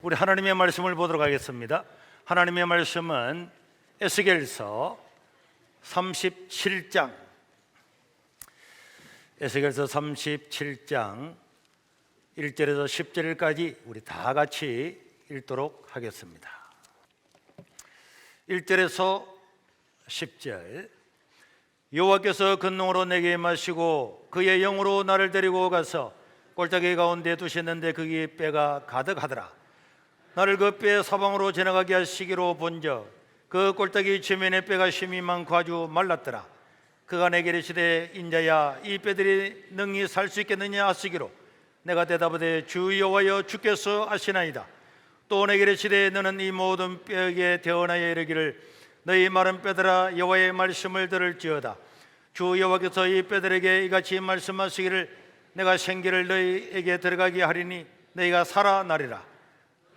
우리 하나님의 말씀을 보도록 하겠습니다. 하나님의 말씀은 에스겔서 37장 에스겔서 37장 1절에서 10절까지 우리 다 같이 읽도록 하겠습니다. 1절에서 10절. 여호와께서 근능으로 내게 임하시고 그의 영으로 나를 데리고 가서 골짜기 가운데 두셨는데 거기에 뼈가 가득하더라. 나를 그 뼈의 사방으로 지나가게 하시기로 본즉 그 골짜기 지면에 뼈가 심이 많고 아주 말랐더라. 그가 내게 이르시되 인자야, 이 뼈들이 능히 살 수 있겠느냐 하시기로 내가 대답하되 주 여호와여, 주께서 아시나이다. 또 내게 이르시되 너는 이 모든 뼈에게 대언하여 이르기를 너희 마른 뼈들아, 여호와의 말씀을 들을지어다. 주 여호와께서 이 뼈들에게 이같이 말씀하시기를 내가 생기를 너희에게 들어가게 하리니 너희가 살아나리라.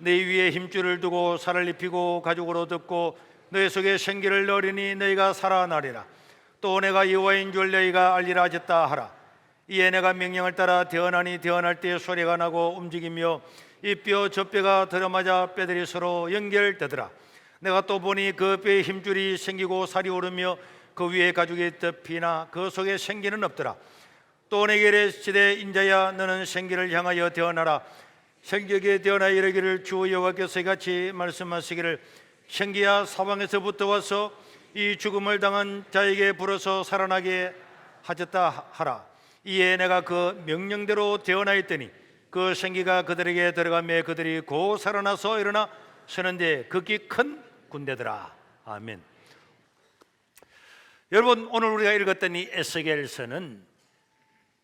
너희 위에 힘줄을 두고 살을 입히고 가죽으로 덮고 너희 속에 생기를 넣으리니 너희가 살아나리라. 또 내가 여호와인 줄 너희가 알리라 하셨다 하라. 이에 내가 명령을 따라 대언하니 대언할 때 소리가 나고 움직이며 이 뼈 저 뼈가 들어맞아 뼈들이 서로 연결되더라. 내가 또 보니 그 뼈에 힘줄이 생기고 살이 오르며 그 위에 가죽이 덮이나 그 속에 생기는 없더라. 또 내게 이르시되 인자야, 너는 생기를 향하여 대언하라. 생기에게 대언하여 이르기를 주 여호와께서 이같이 말씀하시기를 생기야, 사방에서부터 와서 이 죽음을 당한 자에게 불어서 살아나게 하셨다 하라. 이에 내가 그 명령대로 대언하였더니 그 생기가 그들에게 들어가며 그들이 곧 살아나서 일어나 서는데 극히 큰 군대더라. 아멘. 여러분, 오늘 우리가 읽었던 이 에스겔서는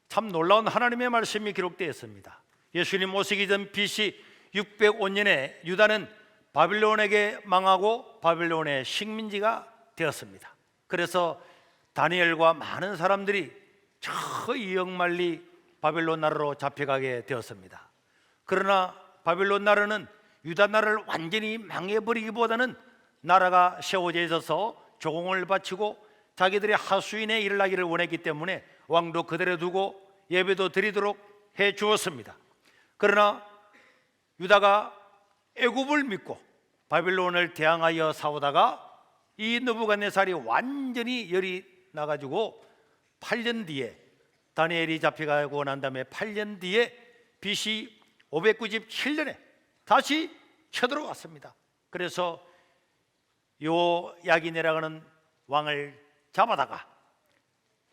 참 놀라운 하나님의 말씀이 기록되어 있습니다. 예수님 오시기 전 BC 605년에 유다는 바빌론에게 망하고 바빌론의 식민지가 되었습니다. 그래서 다니엘과 많은 사람들이 저 이역만리 바빌론 나라로 잡혀가게 되었습니다. 그러나 바빌론 나라는 유다 나라를 완전히 망해버리기보다는 나라가 세워져 있어서 조공을 바치고 자기들의 하수인의 일을 하기를 원했기 때문에 왕도 그대로 두고 예배도 드리도록 해 주었습니다. 그러나 유다가 애굽을 믿고 바빌론을 대항하여 싸우다가 이 느부갓네살이 완전히 열이 나가지고 8년 뒤에 다니엘이 잡혀가고 난 다음에 8년 뒤에 BC 597년에 다시 쳐들어왔습니다. 그래서 요야긴이라고 하는 왕을 잡아다가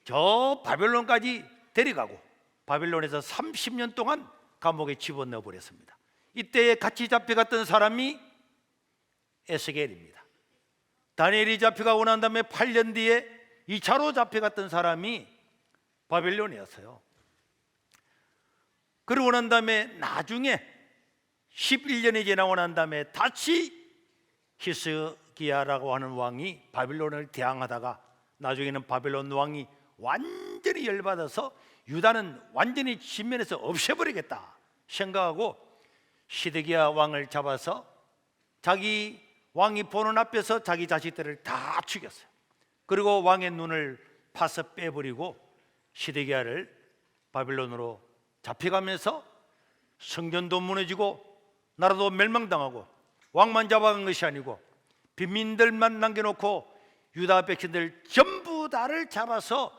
저 바빌론까지 데려가고 바빌론에서 30년 동안 감옥에 집어넣어 버렸습니다. 이때 같이 잡혀갔던 사람이 에스겔입니다. 다니엘이 잡혀가고 난 다음에 8년 뒤에 2차로 잡혀갔던 사람이 바빌론이었어요. 그러고 난 다음에 나중에 11년이 지나고 난 다음에 다시 히스기야라고 하는 왕이 바빌론을 대항하다가 나중에는 바빌론 왕이 완전히 열받아서 유다는 완전히 진면에서 없애버리겠다 생각하고 시드기야 왕을 잡아서 자기 왕이 보는 앞에서 자기 자식들을 다 죽였어요. 그리고 왕의 눈을 파서 빼버리고 시드기야를 바빌론으로 잡혀가면서 성전도 무너지고 나라도 멸망당하고 왕만 잡아간 것이 아니고 빈민들만 남겨놓고 유다 백성들 전부 다를 잡아서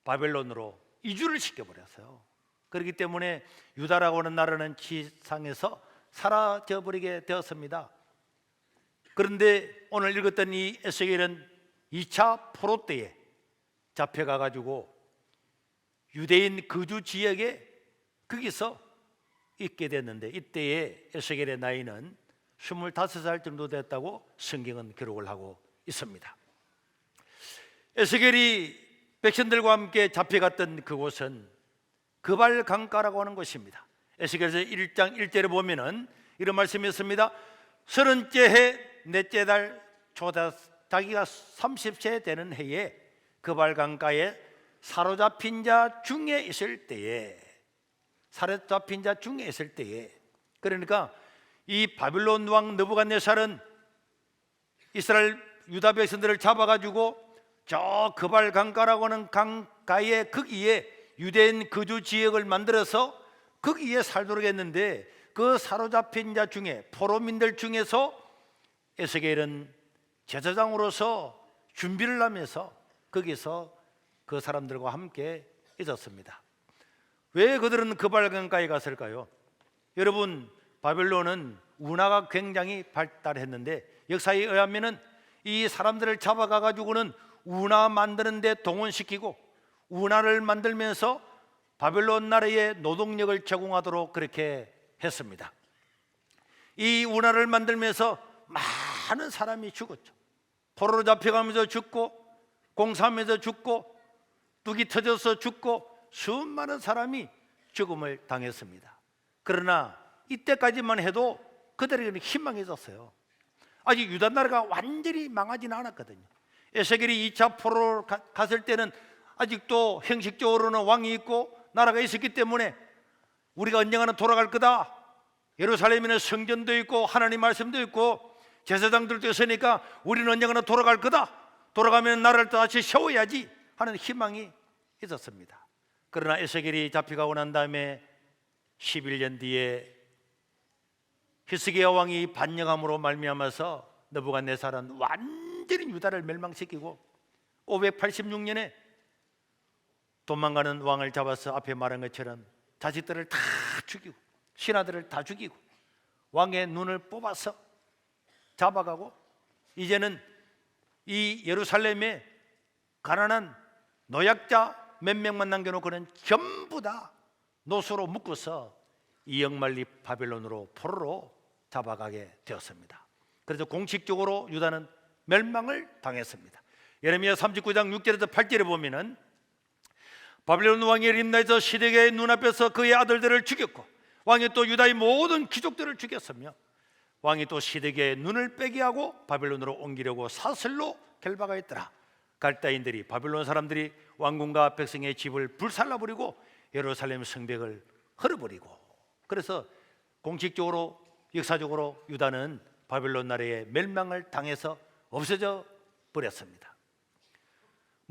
바벨론으로 이주를 시켜버렸어요. 그렇기 때문에 유다라고 하는 나라는 지상에서 사라져버리게 되었습니다. 그런데 오늘 읽었던 이 에스겔은 2차 포로 때에 잡혀가가지고 유대인 거주 지역에 거기서 있게 됐는데 이때의 에스겔의 나이는 25살 정도 됐다고 성경은 기록을 하고 있습니다. 에스겔이 백성들과 함께 잡혀갔던 그곳은 그발 강가라고 하는 곳입니다. 에스겔서 1장 1절에 보면은 이런 말씀이 있습니다. 30째 해 넷째 달 초다 자기가 30세 되는 해에 그발 강가에 사로잡힌 자 중에 있을 때에 그러니까 이 바빌론 왕 느부갓네살은 이스라엘 유다 백성들을 잡아가지고 저 그발 강가라고 하는 강가의 거기에 유대인 거주 지역을 만들어서 거기에 살도록 했는데 그 사로잡힌 자 중에, 포로민들 중에서 에스겔은 제사장으로서 준비를 하면서 거기서 그 사람들과 함께 있었습니다. 왜 그들은 그발강가에 갔을까요? 여러분, 바벨론은 운하가 굉장히 발달했는데 역사에 의하면은 이 사람들을 잡아가 가지고는 운하 만드는 데 동원시키고 운하를 만들면서 바벨론 나라에 노동력을 제공하도록 그렇게 했습니다. 이 운하를 만들면서 많은 사람이 죽었죠. 포로로 잡혀가면서 죽고, 공사하면서 죽고, 뚝이 터져서 죽고, 수많은 사람이 죽음을 당했습니다. 그러나 이때까지만 해도 그들에게는 희망이 있었어요. 아직 유다 나라가 완전히 망하지는 않았거든요. 에스겔이 2차 포로로 갔을 때는 아직도 형식적으로는 왕이 있고 나라가 있었기 때문에 우리가 언젠가는 돌아갈 거다, 예루살렘에는 성전도 있고 하나님 말씀도 있고 제사장들도 있으니까 우리는 언젠가는 돌아갈 거다, 돌아가면 나라를 다시 세워야지 하는 희망이 있었습니다. 그러나 에스겔이 잡혀가고 난 다음에 11년 뒤에 히스기야 왕이 반역함으로 말미암아서 느부갓네살은 완전히 유다를 멸망시키고 586년에 도망가는 왕을 잡아서 앞에 말한 것처럼 자식들을 다 죽이고 신하들을 다 죽이고 왕의 눈을 뽑아서 잡아가고, 이제는 이 예루살렘에 가난한 노약자 몇 명만 남겨놓고는 전부 다 노소로 묶어서 이역만리 바벨론으로 포로로 잡아가게 되었습니다. 그래서 공식적으로 유다는 멸망을 당했습니다. 예레미야 39장 6절에서 8절에 보면은 바벨론 왕이 림나에서 시드기야의 눈앞에서 그의 아들들을 죽였고 왕이 또 유다의 모든 귀족들을 죽였으며 왕이 또 시드기야의 눈을 빼게 하고 바벨론으로 옮기려고 사슬로 결박하였더라. 갈다인들이, 바벨론 사람들이 왕궁과 백성의 집을 불살라버리고 예루살렘 성벽을 헐어버리고, 그래서 공식적으로 역사적으로 유다는 바벨론 나라의 멸망을 당해서 없어져 버렸습니다.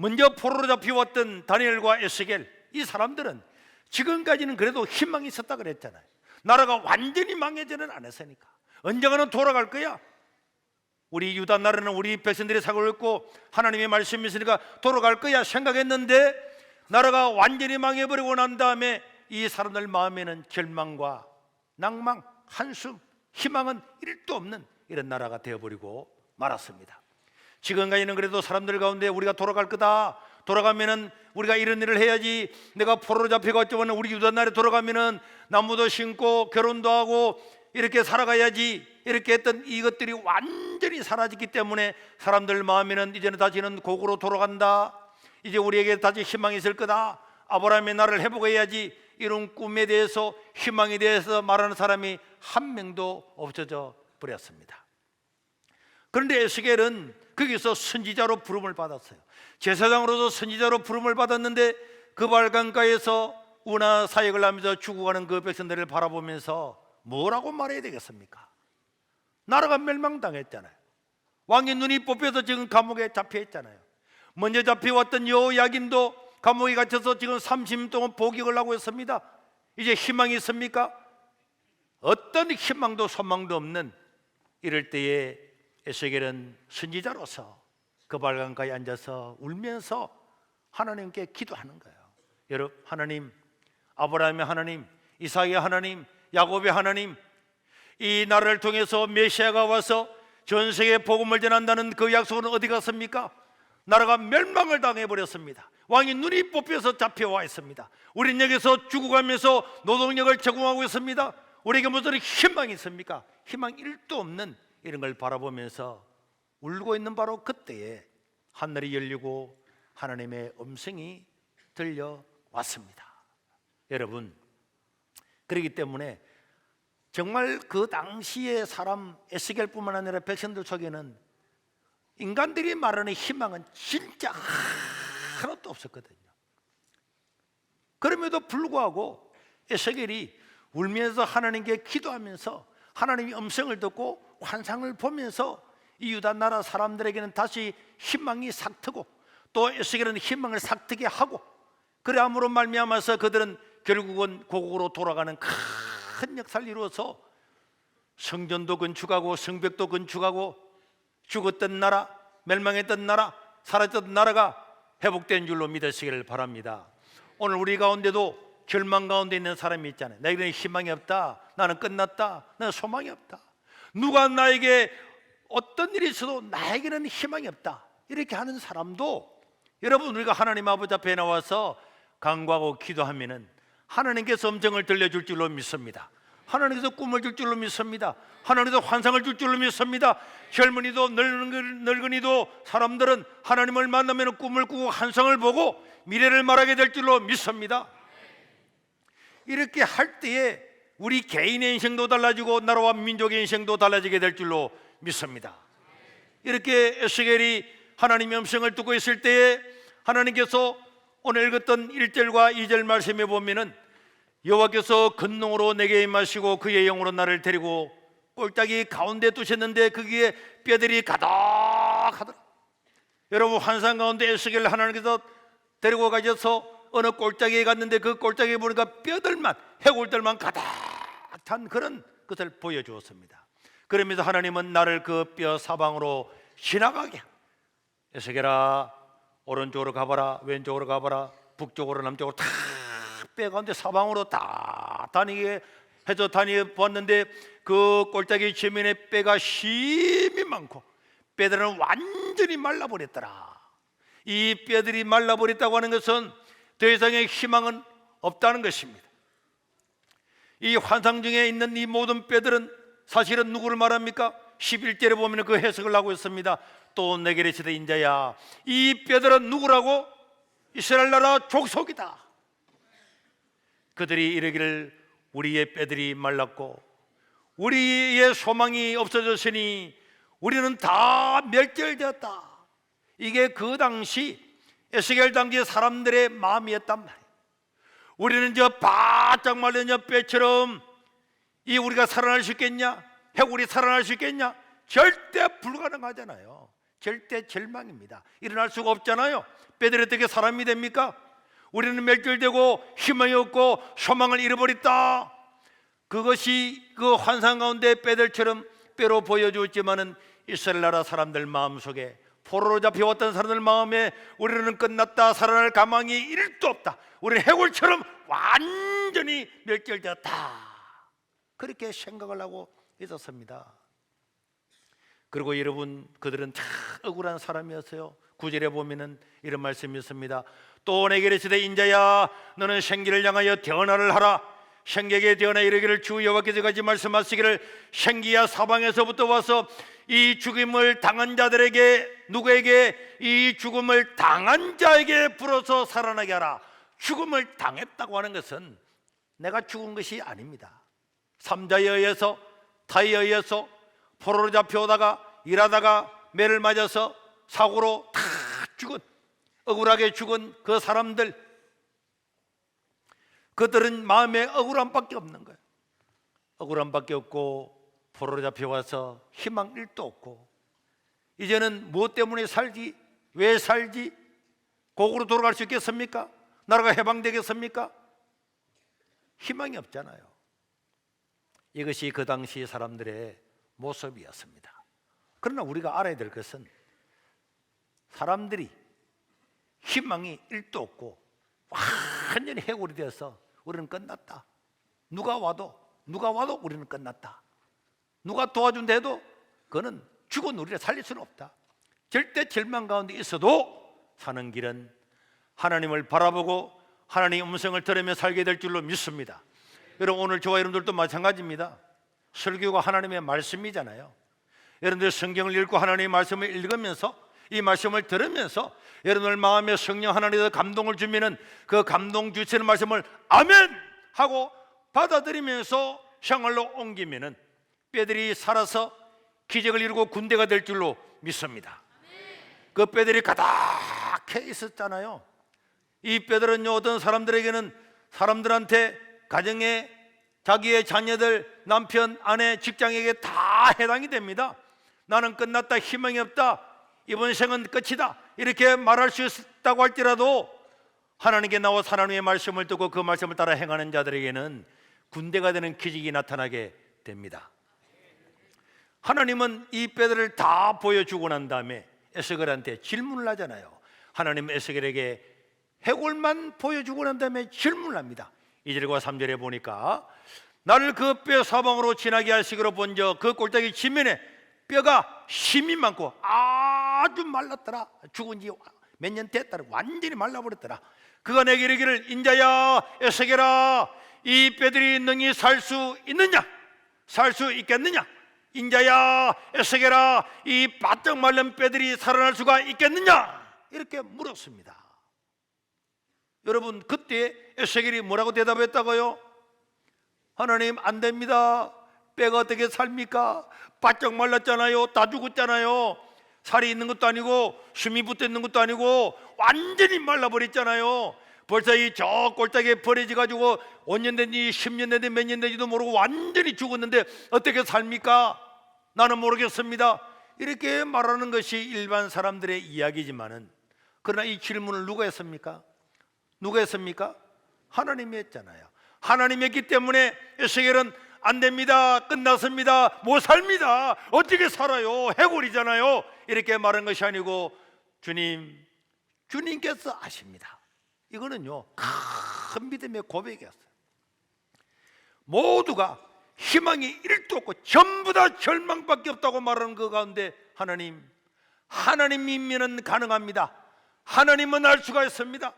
먼저 포로로 잡혀왔던 다니엘과 에스겔, 이 사람들은 지금까지는 그래도 희망이 있었다 그랬잖아요. 나라가 완전히 망해지는 않았으니까 언젠가는 돌아갈 거야, 우리 유다 나라는 우리 백성들이 살고 있고 하나님의 말씀이 있으니까 돌아갈 거야 생각했는데 나라가 완전히 망해버리고 난 다음에 이 사람들 마음에는 절망과 낭망, 한숨, 희망은 1도 없는 이런 나라가 되어버리고 말았습니다. 지금까지는 그래도 사람들 가운데 우리가 돌아갈 거다, 돌아가면은 우리가 이런 일을 해야지, 내가 포로로 잡혀갔지만 우리 유다 나라에 돌아가면은 나무도 심고 결혼도 하고 이렇게 살아가야지, 이렇게 했던 이것들이 완전히 사라졌기 때문에 사람들 마음에는 이제는 다시는 고국으로 돌아간다, 이제 우리에게 다시 희망이 있을 거다, 아브라함의 나라를 회복해야지, 이런 꿈에 대해서 희망에 대해서 말하는 사람이 한 명도 없어져 버렸습니다. 그런데 에스겔은 거기서 선지자로 부름을 받았어요. 제사장으로서 선지자로 부름을 받았는데 그 발강가에서 운하 사역을 하면서 죽어가는 그 백성들을 바라보면서 뭐라고 말해야 되겠습니까? 나라가 멸망당했잖아요. 왕의 눈이 뽑혀서 지금 감옥에 잡혀 있잖아요. 먼저 잡혀왔던 여호야김도 감옥에 갇혀서 지금 30년 동안 복역을 하고 있습니다. 이제 희망이 있습니까? 어떤 희망도 소망도 없는 이럴 때에 에스겔은 선지자로서 그 발강가에 앉아서 울면서 하나님께 기도하는 거예요. 여러분, 하나님, 아브라함의 하나님, 이삭의 하나님, 야곱의 하나님, 이 나라를 통해서 메시아가 와서 전 세계에 복음을 전한다는 그 약속은 어디 갔습니까? 나라가 멸망을 당해버렸습니다. 왕이 눈이 뽑혀서 잡혀와 있습니다. 우리는 여기서 죽어가면서 노동력을 제공하고 있습니다. 우리에게 무슨 희망이 있습니까? 희망 1도 없는 이런 걸 바라보면서 울고 있는 바로 그때에 하늘이 열리고 하나님의 음성이 들려왔습니다. 여러분, 그렇기 때문에 정말 그 당시의 사람 에스겔뿐만 아니라 백성들 속에는 인간들이 말하는 희망은 진짜 하나도 없었거든요. 그럼에도 불구하고 에스겔이 울면서 하나님께 기도하면서 하나님의 음성을 듣고 환상을 보면서 이 유다 나라 사람들에게는 다시 희망이 삭트고 또 에스겔은 희망을 삭트게 하고, 그래 함으로 말미암아서 그들은 결국은 고국으로 돌아가는 큰 역사를 이루어서 성전도 건축하고 성벽도 건축하고 죽었던 나라, 멸망했던 나라, 사라졌던 나라가 회복된 줄로 믿으시기를 바랍니다. 오늘 우리 가운데도 절망 가운데 있는 사람이 있잖아요. 나에게는 희망이 없다, 나는 끝났다, 나는 소망이 없다, 누가 나에게 어떤 일이 있어도 나에게는 희망이 없다, 이렇게 하는 사람도 여러분, 우리가 하나님 아버지 앞에 나와서 간구하고 기도하면은 하나님께서 음성을 들려줄 줄로 믿습니다. 하나님께서 꿈을 줄 줄로 믿습니다. 하나님께서 환상을 줄 줄로 믿습니다. 젊은이도 늙은이도 사람들은 하나님을 만나면 꿈을 꾸고 환상을 보고 미래를 말하게 될 줄로 믿습니다. 이렇게 할 때에 우리 개인의 인생도 달라지고 나라와 민족의 인생도 달라지게 될 줄로 믿습니다. 이렇게 에스겔이 하나님의 음성을 듣고 있을 때에 하나님께서 오늘 읽었던 1절과 2절 말씀에 보면은 여호와께서 근능으로 내게 임하시고 그의 영으로 나를 데리고 꼴짝이 가운데 두셨는데 거기에 뼈들이 가득하더라. 여러분, 환상 가운데 에스겔을 하나님께서 데리고 가셔서 어느 꼴짝이에 갔는데 그 꼴짝이에 보니까 뼈들만, 해골들만 가득한 그런 것을 보여주었습니다. 그러면서 하나님은 나를 그 뼈 사방으로 지나가게, 에스겔아 오른쪽으로 가봐라, 왼쪽으로 가봐라, 북쪽으로 남쪽으로 다 뼈 가운데 사방으로 다 다니게 해서 다녀봤는데 그 꼴짝이 지면에 뼈가 심이 많고 뼈들은 완전히 말라버렸더라. 이 뼈들이 말라버렸다고 하는 것은 더 이상의 희망은 없다는 것입니다. 이 환상 중에 있는 이 모든 뼈들은 사실은 누구를 말합니까? 11절에 보면 그 해석을 하고 있습니다. 또 내게 이르시되 인자야, 이 뼈들은 누구라고? 이스라엘 나라 족속이다. 그들이 이르기를 우리의 뼈들이 말랐고 우리의 소망이 없어졌으니 우리는 다 멸절되었다. 이게 그 당시 에스겔 당시 사람들의 마음이었단 말이에요. 우리는 저 바짝 말린 저 뼈처럼 이 우리가 살아날 수 있겠냐? 해골이 살아날 수 있겠냐? 절대 불가능하잖아요. 절대 절망입니다. 일어날 수가 없잖아요. 뼈들이 어떻게 사람이 됩니까? 우리는 멸절되고 희망이 없고 소망을 잃어버렸다. 그것이 그 환상 가운데 뼈들처럼 뼈로 보여주었지만은 이스라엘 나라 사람들 마음속에, 포로로 잡혀왔던 사람들 마음에 우리는 끝났다, 살아날 가망이 1도 없다, 우리는 해골처럼 완전히 멸절되었다, 그렇게 생각을 하고 있었습니다. 그리고 여러분, 그들은 다 억울한 사람이었어요. 9절에 보면은 이런 말씀이 있습니다. 또 내게 이르시되 인자야, 너는 생기를 향하여 대언하를 하라. 생기에게 대언하 이르기를 주 여호와께서 같이 말씀하시기를 생기야 사방에서부터 와서 이 죽음을 당한 자들에게, 누구에게? 이 죽음을 당한 자에게 불어서 살아나게 하라. 죽음을 당했다고 하는 것은 내가 죽은 것이 아닙니다. 삼자에 의해서, 타에 의해서 포로로 잡혀오다가 일하다가 매를 맞아서 사고로 다 죽은, 억울하게 죽은 그 사람들, 그들은 마음에 억울함밖에 없는 거예요. 억울함밖에 없고 포로로 잡혀와서 희망 1도 없고 이제는 무엇 때문에 살지? 왜 살지? 고국으로 돌아갈 수 있겠습니까? 나라가 해방되겠습니까? 희망이 없잖아요. 이것이 그 당시 사람들의 모습이었습니다. 그러나 우리가 알아야 될 것은 사람들이 희망이 1도 없고 완전히 해골이 되어서 우리는 끝났다, 누가 와도 우리는 끝났다, 누가 도와준다 해도 그거는 죽은 우리를 살릴 수는 없다, 절대 절망 가운데 있어도 사는 길은 하나님을 바라보고 하나님의 음성을 들으며 살게 될 줄로 믿습니다. 여러분, 오늘 저와 여러분들도 마찬가지입니다. 설교가 하나님의 말씀이잖아요. 여러분들 성경을 읽고 하나님의 말씀을 읽으면서 이 말씀을 들으면서 여러분들 마음에 성령 하나님께서 감동을 주면은 그 감동 주시는 말씀을 아멘 하고 받아들이면서 생활로 옮기면은 뼈들이 살아서 기적을 이루고 군대가 될 줄로 믿습니다. 그 뼈들이 가득해 있었잖아요. 이 뼈들은요, 어떤 사람들에게는 사람들한테, 가정에 자기의 자녀들, 남편, 아내, 직장에게 다 해당이 됩니다. 나는 끝났다, 희망이 없다, 이번 생은 끝이다, 이렇게 말할 수 있다고 할지라도 하나님께 나와 하나님의 말씀을 듣고 그 말씀을 따라 행하는 자들에게는 군대가 되는 기적이 나타나게 됩니다. 하나님은 이 뼈들을 다 보여주고 난 다음에 에스겔한테 질문을 하잖아요. 하나님 에스겔에게 해골만 보여주고 난 다음에 질문을 합니다. 2절과 3절에 보니까 나를 그 뼈 사방으로 지나게 하시기로 본적 그 골짜기 지면에 뼈가 힘이 많고 아주 말랐더라. 죽은 지 몇 년 됐더라. 완전히 말라버렸더라. 그가 내게 이르기를 인자야 에스겔아 이 뼈들이 능히 살 수 있느냐? 살 수 있겠느냐? 인자야 에스겔아 이 바짝 말른 뼈들이 살아날 수가 있겠느냐? 이렇게 물었습니다. 여러분 그때 에스겔이 뭐라고 대답했다고요? 하나님 안 됩니다. 뼈가 어떻게 삽니까? 바짝 말랐잖아요. 다 죽었잖아요. 살이 있는 것도 아니고 숨이 붙어 있는 것도 아니고 완전히 말라버렸잖아요. 벌써 이 저 골짜기에 버려져 가지고 5년 된지 10년 된지 몇 년 된지도 모르고 완전히 죽었는데 어떻게 삽니까? 나는 모르겠습니다. 이렇게 말하는 것이 일반 사람들의 이야기지만은 그러나 이 질문을 누가 했습니까? 누가 했습니까? 하나님이 했잖아요. 하나님이 했기 때문에 에스겔은 안 됩니다. 끝났습니다. 못 삽니다. 어떻게 살아요? 해골이잖아요. 이렇게 말한 것이 아니고 주님께서 아십니다. 이거는요 큰 믿음의 고백이었어요. 모두가 희망이 1도 없고 전부 다 절망밖에 없다고 말하는 그 가운데 하나님이면 가능합니다. 하나님은 알 수가 있습니다.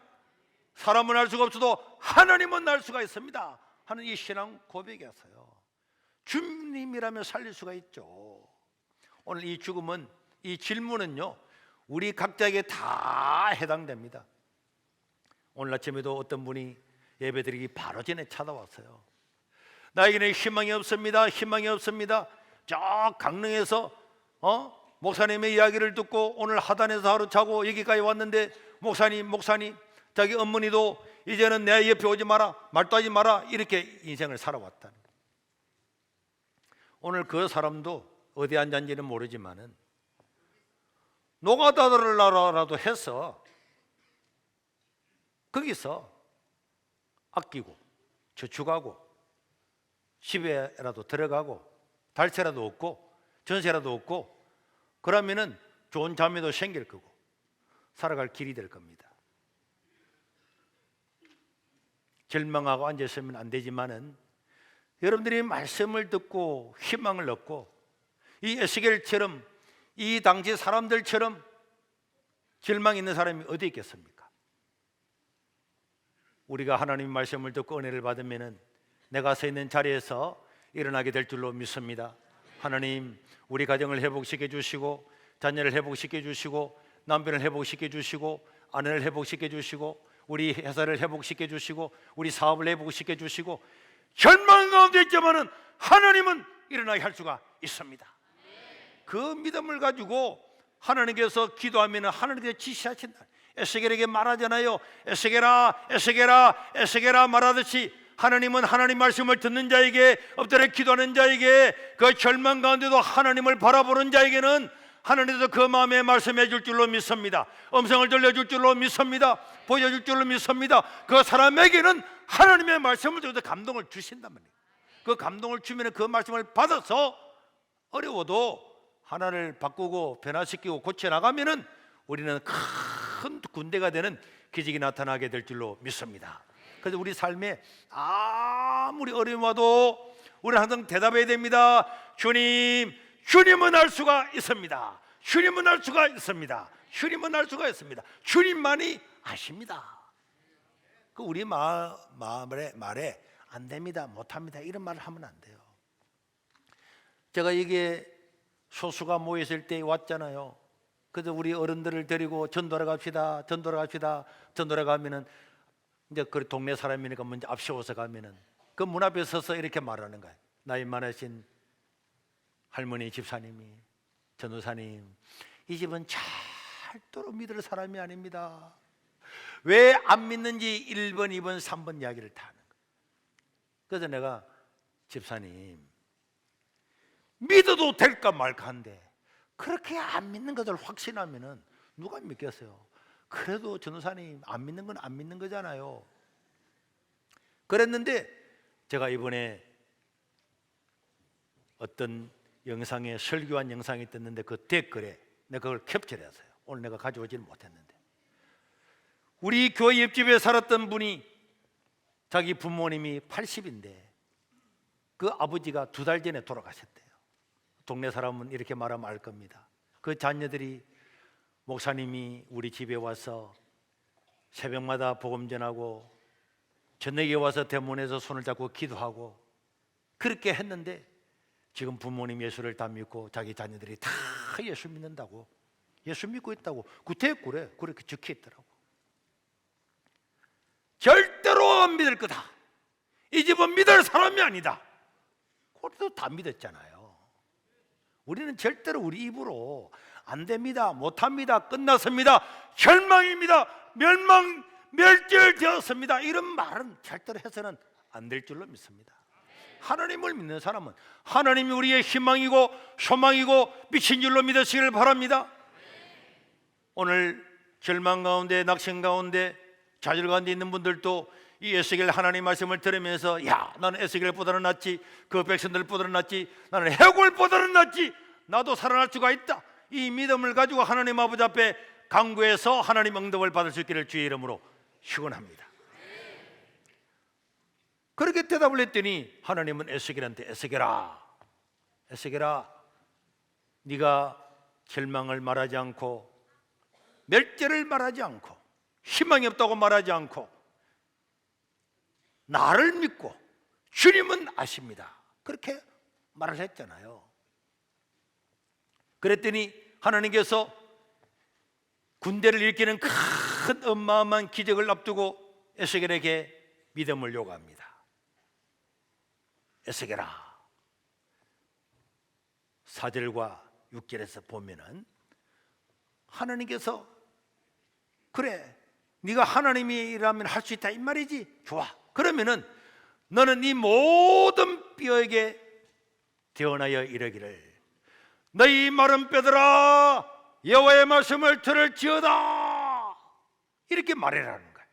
사람은 알 수가 없어도 하나님은 알 수가 있습니다 하는 이 신앙 고백이었어요. 주님이라면 살릴 수가 있죠. 오늘 이 죽음은, 이 질문은요 우리 각자에게 다 해당됩니다. 오늘 아침에도 어떤 분이 예배드리기 바로 전에 찾아왔어요. 나에게는 희망이 없습니다. 희망이 없습니다. 저 강릉에서 목사님의 이야기를 듣고 오늘 하단에서 하루 자고 여기까지 왔는데 목사님 자기 어머니도 이제는 내 옆에 오지 마라, 말도 하지 마라, 이렇게 인생을 살아왔다는 거예요. 오늘 그 사람도 어디 앉았는지는 모르지만은 노가다라도 해서 거기서 아끼고 저축하고 집에라도 들어가고 달세라도 얻고 전세라도 얻고 그러면은 좋은 자매도 생길 거고 살아갈 길이 될 겁니다. 절망하고 앉아있으면 안 되지만은 여러분들이 말씀을 듣고 희망을 얻고 이 에스겔처럼 이 당시 사람들처럼 절망 있는 사람이 어디 있겠습니까? 우리가 하나님의 말씀을 듣고 은혜를 받으면은 내가 서 있는 자리에서 일어나게 될 줄로 믿습니다. 하나님 우리 가정을 회복시켜 주시고 자녀를 회복시켜 주시고 남편을 회복시켜 주시고 아내를 회복시켜 주시고 우리 회사를 회복시켜 주시고 우리 사업을 회복시켜 주시고 절망 가운데 있지만은 하나님은 일어나게 할 수가 있습니다. 그 믿음을 가지고 하나님께서 기도하면 하나님께서 지시하신다. 에스겔에게 말하잖아요. 에스겔아 에스겔아 에스겔아 말하듯이 하나님은 하나님 말씀을 듣는 자에게 엎드려 기도하는 자에게 그 절망 가운데도 하나님을 바라보는 자에게는 하나님도 그 마음에 말씀해 줄 줄로 믿습니다. 음성을 들려줄 줄로 믿습니다. 보여줄 줄로 믿습니다. 그 사람에게는 하나님의 말씀을 듣고 감동을 주신단 말이에요. 그 감동을 주면 그 말씀을 받아서 어려워도 하나를 바꾸고 변화시키고 고쳐나가면은 우리는 큰 군대가 되는 기적이 나타나게 될 줄로 믿습니다. 그래서 우리 삶에 아무리 어려움이 와도 우리는 항상 대답해야 됩니다. 주님은 알 수가 있습니다. 주님은 알 수가 있습니다. 주님은 알 수가 있습니다. 주님만이 아십니다. 그 우리 말에 안 됩니다, 못합니다 이런 말을 하면 안 돼요. 제가 이게 소수가 모였을 때 왔잖아요. 그래서 우리 어른들을 데리고 전도를 갑시다. 전도를 가면은 이제 그 동네 사람이니까 먼저 앞세워서 가면은 그 문 앞에 서서 이렇게 말하는 거예요. 나이 많으신 할머니 집사님이, 전도사님, 이 집은 절대로 믿을 사람이 아닙니다. 왜 안 믿는지 1번, 2번, 3번 이야기를 다 하는 거예요. 그래서 내가 집사님 믿어도 될까 말까 한데 그렇게 안 믿는 것을 확신하면은 누가 믿겠어요? 그래도 전도사님 안 믿는 건 안 믿는 거잖아요. 그랬는데 제가 이번에 어떤 영상에 설교한 영상이 떴는데 그 댓글에 내가 그걸 캡처를 했어요. 오늘 내가 가져오지는 못했는데, 우리 교회 옆집에 살았던 분이 자기 부모님이 80인데 그 아버지가 2달 전에 돌아가셨대요. 동네 사람은 이렇게 말하면 알 겁니다. 그 자녀들이 목사님이 우리 집에 와서 새벽마다 복음 전하고 저녁에 와서 대문에서 손을 잡고 기도하고 그렇게 했는데 지금 부모님 예수를 다 믿고 자기 자녀들이 다 예수 믿는다고, 예수 믿고 있다고 구태꾸래 그렇게 적혀 있더라고. 절대로 안 믿을 거다. 이 집은 믿을 사람이 아니다. 그래도 다 믿었잖아요. 우리는 절대로 우리 입으로 안 됩니다, 못합니다, 끝났습니다, 절망입니다, 멸절되었습니다 이런 말은 절대로 해서는 안 될 줄로 믿습니다. 하나님을 믿는 사람은 하나님이 우리의 희망이고 소망이고 미친 줄로 믿으시길 바랍니다. 오늘 절망 가운데, 낙심 가운데, 좌절 가운데 있는 분들도 이 에스겔 하나님 말씀을 들으면서 야, 나는 에스겔보다는 낫지, 그 백성들보다는 낫지, 나는 해골보다는 낫지, 나도 살아날 수가 있다, 이 믿음을 가지고 하나님 아버지 앞에 간구해서 하나님 응답을 받을 수 있기를 주의 이름으로 축원합니다. 그렇게 대답을 했더니 하나님은 에스겔한테 에스겔아, 네가 절망을 말하지 않고 멸절을 말하지 않고 희망이 없다고 말하지 않고 나를 믿고 주님은 아십니다, 그렇게 말을 했잖아요. 그랬더니 하나님께서 군대를 일으키는 큰 어마어마한 기적을 앞두고 에스겔에게 믿음을 요구합니다. 에스겔아, 4절과 6절에서 보면은 하나님께서 그래, 네가 하나님이라면 할 수 있다 이 말이지. 좋아, 그러면은 너는 이 모든 뼈에게 대언하여 이르기를 너희 마른 뼈들아 여호와의 말씀을 들을지어다 이렇게 말해라는 거예요.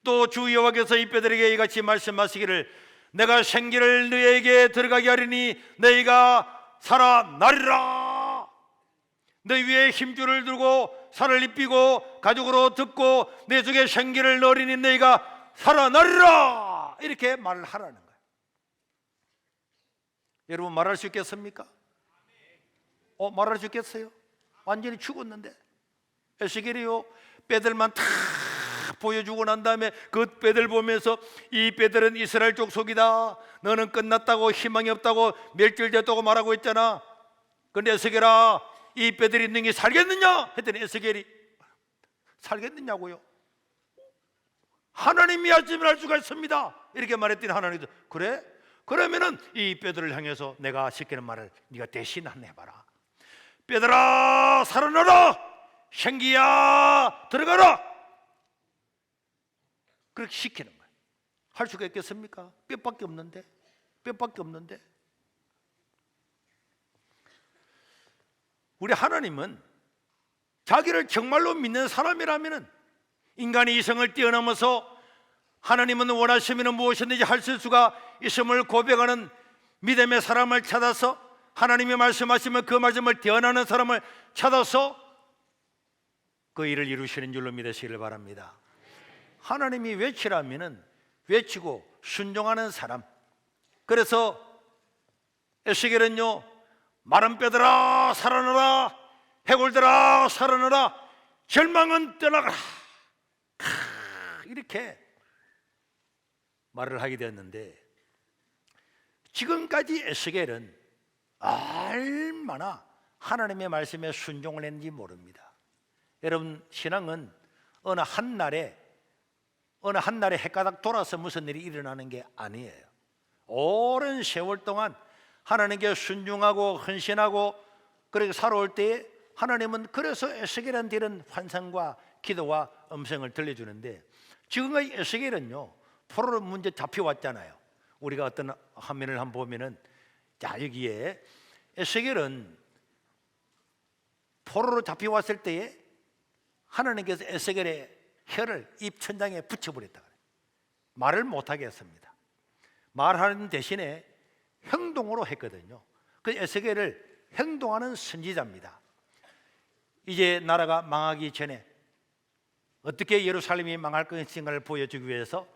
또 주 여호와께서 이 뼈들에게 이같이 말씀하시기를 내가 생기를 너희에게 들어가게 하리니 너희가 살아나리라. 너희 위에 힘줄을 들고 살을 입히고 가죽으로 덮고 내 속에 생기를 넣으리니 너희가 살아나리라 이렇게 말을 하라는 거예요. 여러분 말할 수 있겠습니까? 말할 수 있겠어요? 완전히 죽었는데 에스겔이요 뼈들만 다 보여주고 난 다음에 그 뼈들 보면서 이 뼈들은 이스라엘 족속이다, 너는 끝났다고 희망이 없다고 멸절됐다고 말하고 있잖아. 그런데 에스겔아 이 뼈들이 능히 살겠느냐 했더니 에스겔이 살겠느냐고요? 하나님이 하시면 할 수가 있습니다 이렇게 말했더니 하나님도 그래? 그러면은 이 뼈들을 향해서 내가 시키는 말을 네가 대신 해봐라. 뼈들아 살아나라, 생기야 들어가라, 그렇게 시키는 거예요. 할 수가 있겠습니까? 뼈밖에 없는데. 우리 하나님은 자기를 정말로 믿는 사람이라면 인간의 이성을 뛰어넘어서 하나님은 원하시면 무엇이든지 할 수가 있음을 고백하는 믿음의 사람을 찾아서 하나님이 말씀하시면 그 말씀을 대언하는 사람을 찾아서 그 일을 이루시는 줄로 믿으시길 바랍니다. 하나님이 외치라면은 외치고 순종하는 사람. 그래서 에스겔은요 마른 뼈들아 살아나라, 해골들아 살아나라, 절망은 떠나가라 이렇게 말을 하게 되었는데 지금까지 에스겔은 얼마나 하나님의 말씀에 순종을 했는지 모릅니다. 여러분 신앙은 어느 한날에 헷가닥 돌아서 무슨 일이 일어나는 게 아니에요. 오랜 세월 동안 하나님께 순종하고 헌신하고 그렇게 살아올 때에 하나님은 그래서 에스겔한테 이런 환상과 기도와 음성을 들려주는데 지금까지 에스겔은요 포로로 문제 잡혀왔잖아요. 우리가 어떤 화면을 한번 보면은 자 여기에 에스겔은 포로로 잡혀왔을 때에 하나님께서 에스겔의 혀를 입 천장에 붙여버렸다 그래요. 말을 못하게 했습니다. 말하는 대신에 행동으로 했거든요. 그 에스겔을 행동하는 선지자입니다. 이제 나라가 망하기 전에 어떻게 예루살렘이 망할 것인가를 보여주기 위해서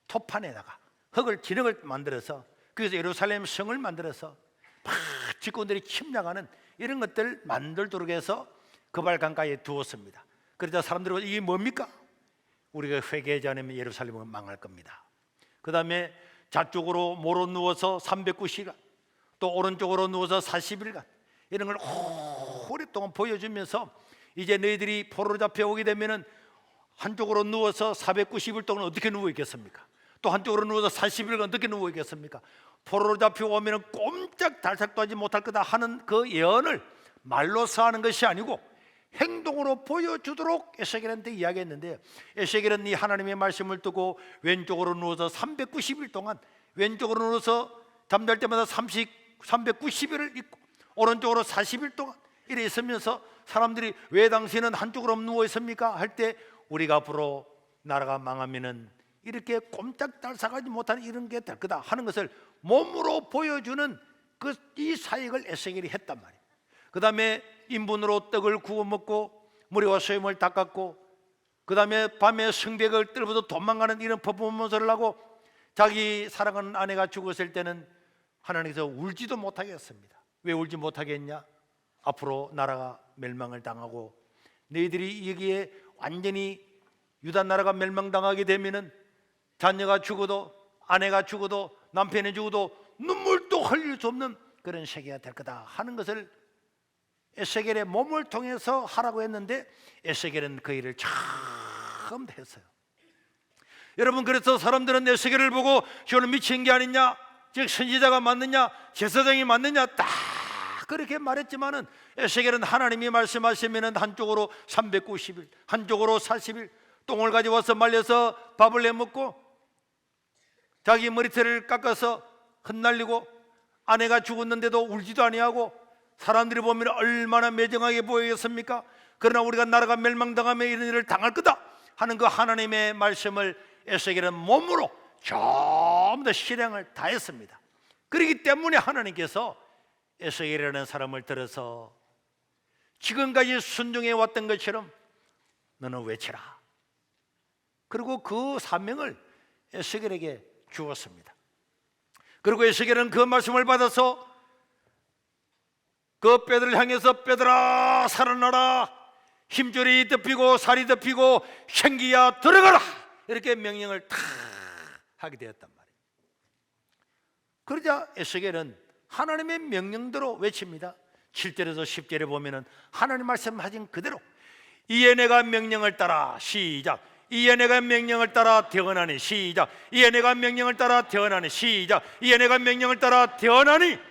토판에다가 흙을 진흙을 만들어서 그래서 예루살렘 성을 만들어서 막 직군들이 침략하는 이런 것들을 만들도록 해서 그발 강가에 두었습니다. 그러자 사람들이 이게 뭡니까? 우리가 회개하지 않으면 예루살렘은 망할 겁니다. 그 다음에 좌쪽으로 모로 누워서 390일간 또 오른쪽으로 누워서 40일간 이런 걸 오랫동안 보여주면서 이제 너희들이 포로로 잡혀오게 되면은 한쪽으로 누워서 490일 동안 어떻게 누워 있겠습니까? 또 한쪽으로 누워서 40일간 어떻게 누워 있겠습니까? 포로로 잡혀오면 꼼짝달싹도 하지 못할 거다 하는 그 예언을 말로서 하는 것이 아니고 행동으로 보여주도록 에스겔한테 이야기했는데, 에스겔은 이 하나님의 말씀을 듣고 왼쪽으로 누워서 390일 동안 왼쪽으로 누워서 잠잘 때마다 390일을 있고 오른쪽으로 40일 동안 이래 있으면서 사람들이 왜 당신은 한쪽으로 누워 있습니까? 할 때 우리가 앞으로 나라가 망하면은 이렇게 꼼짝달싹하지 못하는 이런 게 될 거다 하는 것을 몸으로 보여주는 이 사역을 에스겔이 했단 말이에요. 그 다음에 인분으로 떡을 구워 먹고 무리와 소임을 닦았고, 그 다음에 밤에 성벽을 뚫어서 도망가는 이런 퍼포먼스를 하고, 자기 사랑하는 아내가 죽었을 때는 하나님께서 울지도 못하게 했습니다. 왜 울지 못하게 했냐? 앞으로 나라가 멸망을 당하고 너희들이 여기에 완전히 유다 나라가 멸망당하게 되면은 자녀가 죽어도 아내가 죽어도 남편이 죽어도 눈물도 흘릴 수 없는 그런 세계가 될 거다 하는 것을 에스겔의 몸을 통해서 하라고 했는데 에스겔은 그 일을 처음 했어요. 여러분, 그래서 사람들은 에스겔을 보고 저는 미친 게 아니냐, 즉 선지자가 맞느냐, 제사장이 맞느냐 딱 그렇게 말했지만은 에스겔은 하나님이 말씀하시면은 한쪽으로 390일 한쪽으로 40일 똥을 가져와서 말려서 밥을 내 먹고 자기 머리털을 깎아서 흩날리고 아내가 죽었는데도 울지도 아니하고 사람들이 보면 얼마나 매정하게 보이겠습니까? 그러나 우리가 나라가 멸망당하면 이런 일을 당할 거다 하는 그 하나님의 말씀을 에스겔은 몸으로 좀 더 실행을 다했습니다. 그렇기 때문에 하나님께서 에스겔이라는 사람을 들어서 지금까지 순종해 왔던 것처럼 너는 외쳐라. 그리고 그 사명을 에스겔에게 주었습니다. 그리고 에스겔은 그 말씀을 받아서 그 뼈들을 향해서 뼈들아 살아나라, 힘줄이 덮이고 살이 덮이고 생기야 들어가라, 이렇게 명령을 다 하게 되었단 말이에요. 그러자 에스겔은 하나님의 명령대로 외칩니다. 7절에서 10절에 보면은 하나님 말씀하신 그대로 이에 내가 명령을 따라 시작, 이에 내가 명령을 따라 태어나니 시작, 이에 내가 명령을 따라 태어나니 시작, 이에 내가 명령을 따라 태어나니.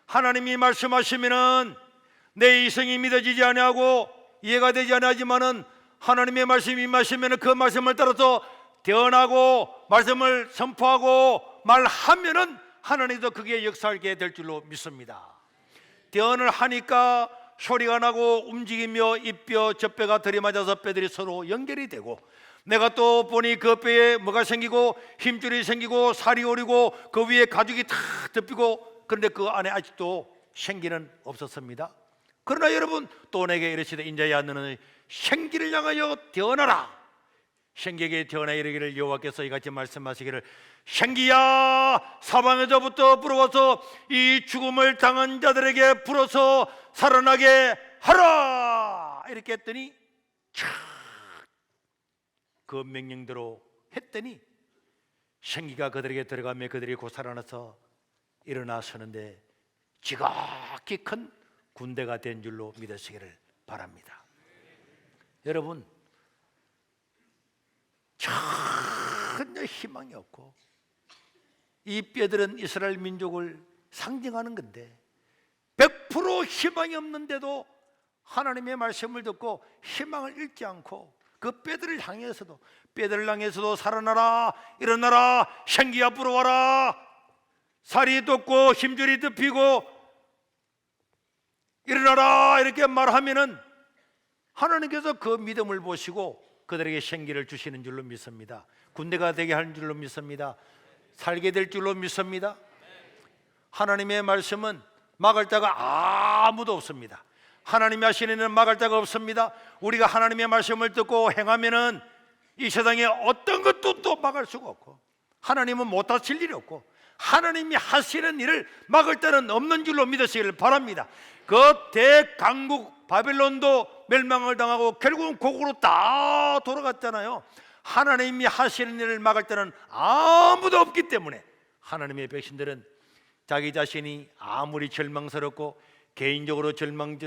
하나님이 말씀하시면은 내 이성이 믿어지지 아니하고 이해가 되지 아니하지만은 하나님의 말씀이 임하시면은 그 말씀을 따라서 태어나고 말씀을 선포하고 말하면은 하나님도 그게 역사하게 될 줄로 믿습니다. 태어을 하니까 소리가 나고 움직이며 이뼈 젖뼈가 들이맞아서 뼈들이 서로 연결이 되고, 내가 또 보니 그 뼈에 뭐가 생기고 힘줄이 생기고 살이 오르고 그 위에 가죽이 다 덮이고, 그런데 그 안에 아직도 생기는 없었습니다. 그러나 여러분, 또 내게 이르시되 인자야 너는 생기를 향하여 태어나라. 생기에게 태어나 이르기를 여호와께서 이같이 말씀하시기를 생기야 사방에서부터 불어와서 이 죽음을 당한 자들에게 불어서 살아나게 하라. 이렇게 했더니 그 명령대로 했더니 생기가 그들에게 들어가며 그들이 곧 살아나서 일어나 서는데 지극히 큰 군대가 된 줄로 믿으시기를 바랍니다. 여러분, 전혀 희망이 없고 이 뼈들은 이스라엘 민족을 상징하는 건데 100% 희망이 없는데도 하나님의 말씀을 듣고 희망을 잃지 않고 그 뼈들을 향해서도 살아나라, 일어나라, 생기 앞으로 와라, 살이 돋고 힘줄이 덮이고 일어나라 이렇게 말하면은 하나님께서 그 믿음을 보시고 그들에게 생기를 주시는 줄로 믿습니다. 군대가 되게 하는 줄로 믿습니다. 살게 될 줄로 믿습니다. 하나님의 말씀은 막을 자가 아무도 없습니다. 하나님이 하시는 일은 막을 자가 없습니다. 우리가 하나님의 말씀을 듣고 행하면은 이 세상에 어떤 것도 또 막을 수가 없고, 하나님은 못 하실 일이 없고, 하나님이 하시는 일을 막을 자는 없는 줄로 믿으시기를 바랍니다. 그 대강국 바벨론도 멸망을 당하고 결국은 고국으로 다 돌아갔잖아요. 하나님이 하시는 일을 막을 자는 아무도 없기 때문에 하나님의 백성들은 자기 자신이 아무리 절망스럽고 개인적으로 절망이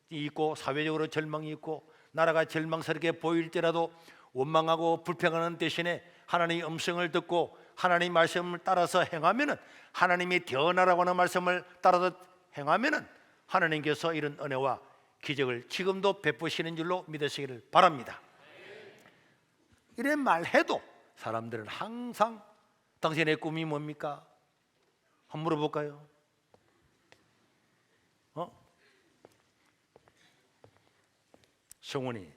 있고 사회적으로 절망이 있고 나라가 절망스럽게 보일지라도 원망하고 불평하는 대신에 하나님의 음성을 듣고 하나님의 말씀을 따라서 행하면은, 하나님이 되어나라고 하는 말씀을 따라서 행하면은 하나님께서 이런 은혜와 기적을 지금도 베푸시는 줄로 믿으시기를 바랍니다. 이런 말해도 사람들은 항상 당신의 꿈이 뭡니까? 한번 물어볼까요? 성훈이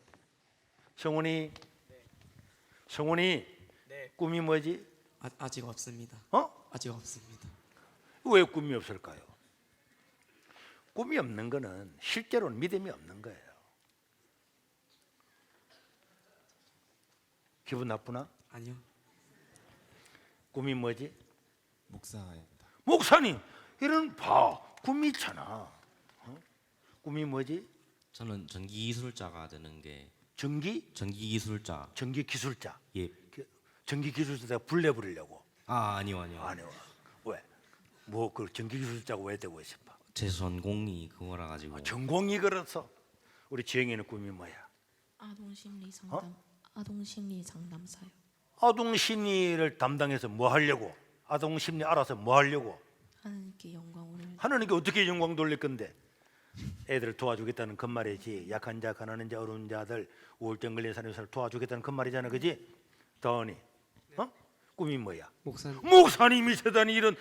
네. 꿈이 뭐지? 아직 없습니다. 아직 없습니다. 왜 꿈이 없을까요? 꿈이 없는 거는 실제로는 믿음이 없는 거예요. 기분 나쁘나? 아니요. 꿈이 뭐지? 목사입니다. 목사님, 이런 꿈이 있잖아. 꿈이 뭐지? 저는 전기기술자가 되는 게. 전기기술자. 예. 전기기술자가 불 부리려고. 아니요. 아니요. 왜? 뭐 그 전기기술자가 왜 되고 싶어? 제 전공이 그거라 가지고. 전공이 그래서. 우리 지영이는 꿈이 뭐야? 아동심리 상담. 아동심리 상담사요. 아동심리를 담당해서 뭐 하려고? 아동심리 알아서 뭐 하려고? 하나님께 영광을. 하나님께 어떻게 영광 돌릴 건데? 애들을 도와주겠다는 그 말이지. 약한 자, 가난한 자, 어려운 자들, 우울증 걸린 사람을 도와주겠다는 그 말이잖아, 그지? 다은이, 꿈이 뭐야? 목사님이 세상에 이런,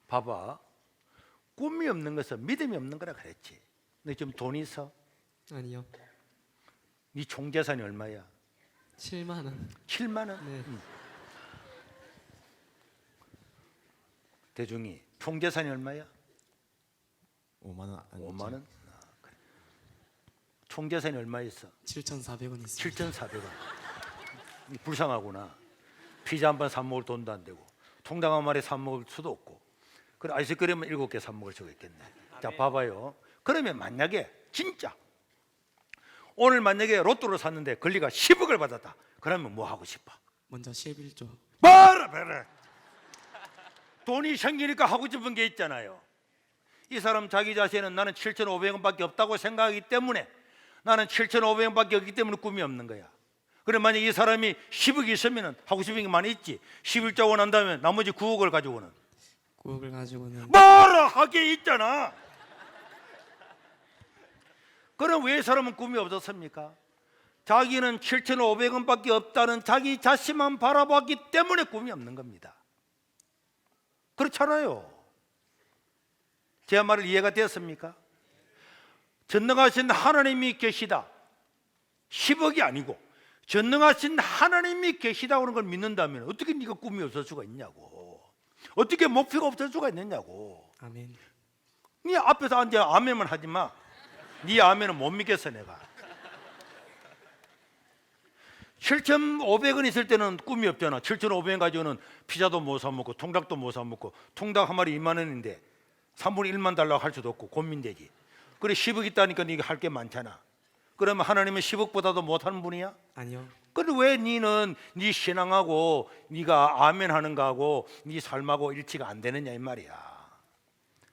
봐봐, 꿈이 없는 것은 믿음이 없는 거라 그랬지. 너 지금 돈 있어? 아니요. 네 총 재산이 얼마야? 7만 원. 7만 원? 네. 대중이 총 재산이 얼마야? 5만 원. 5만 원? 그래. 총 재산이 얼마 있어? 7,400원 있습니다. 7,400원. 불쌍하구나. 피자 한 번 사 먹을 돈도 안 되고 통닭 한 마리 사 먹을 수도 없고, 그래 아이스크림은 7개 사 먹을 수가 있겠네. 자, 봐봐요. 그러면 만약에 진짜 오늘 만약에 로또를 샀는데 권리가 10억을 받았다. 그러면 뭐 하고 싶어? 먼저 11조. 봐라. 돈이 생기니까 하고 싶은 게 있잖아요. 이 사람 자기 자신은 나는 7,500원밖에 없다고 생각하기 때문에, 나는 7,500원밖에 없기 때문에 꿈이 없는 거야. 그래 만약 이 사람이 10억이 있으면 하고 싶은 게 많이 있지. 11조 원한다면 나머지 9억을 가지고는 9억을 가지고는 뭐라 하게 있잖아. 그럼 왜 이 사람은 꿈이 없었습니까? 자기는 7,500원밖에 없다는 자기 자신만 바라봤기 때문에 꿈이 없는 겁니다. 그렇잖아요. 제 말을 이해가 되었습니까? 전능하신 하나님이 계시다, 10억이 아니고 전능하신 하나님이 계시다고 하는 걸 믿는다면 어떻게 네가 꿈이 없을 수가 있냐고. 어떻게 목표가 없을 수가 있느냐고. 아멘. 네 앞에서 앉아 아멘만 하지 마. 네 아멘은 못 믿겠어 내가. 7,500원 있을 때는 꿈이 없잖아. 7,500원 가지고는 피자도 못 사 먹고 통닭도 못 사 먹고, 통닭 한 마리 2만 원인데 3분의 1만 달라고 할 수도 없고 고민되지. 그래 10억 있다니까 네가 할 게 많잖아. 그러면 하나님은 10억보다도 못하는 분이야? 아니요. 그래 왜 네는 네 신앙하고 네가 아멘 하는 거하고 네 삶하고 일치가 안 되느냐 이 말이야.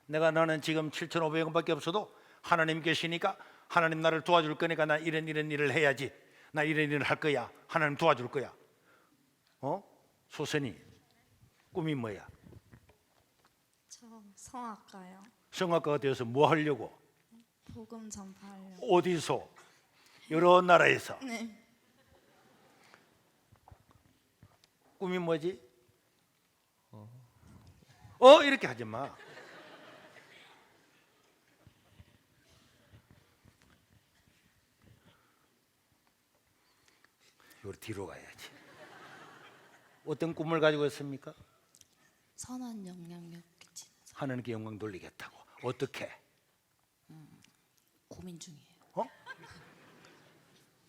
나는 지금 7,500원밖에 없어도 하나님 계시니까 하나님 나를 도와줄 거니까 나 이런 일을 해야지. 나 이런 일을 할 거야. 하나님 도와줄 거야. 소선이 꿈이 뭐야? 저 성악가요. 성악가가 되어서 뭐 하려고? 복음 전파하려고. 어디서? 여러 나라에서. 네. 꿈이 뭐지? 이렇게 하지 마. 이쪽으로 뒤로 가야지. 어떤 꿈을 가지고 있습니까? 선한 영향력 끼치는 사람. 하나님께 영광 돌리겠다고. 어떻게? 고민 중이에요. 어?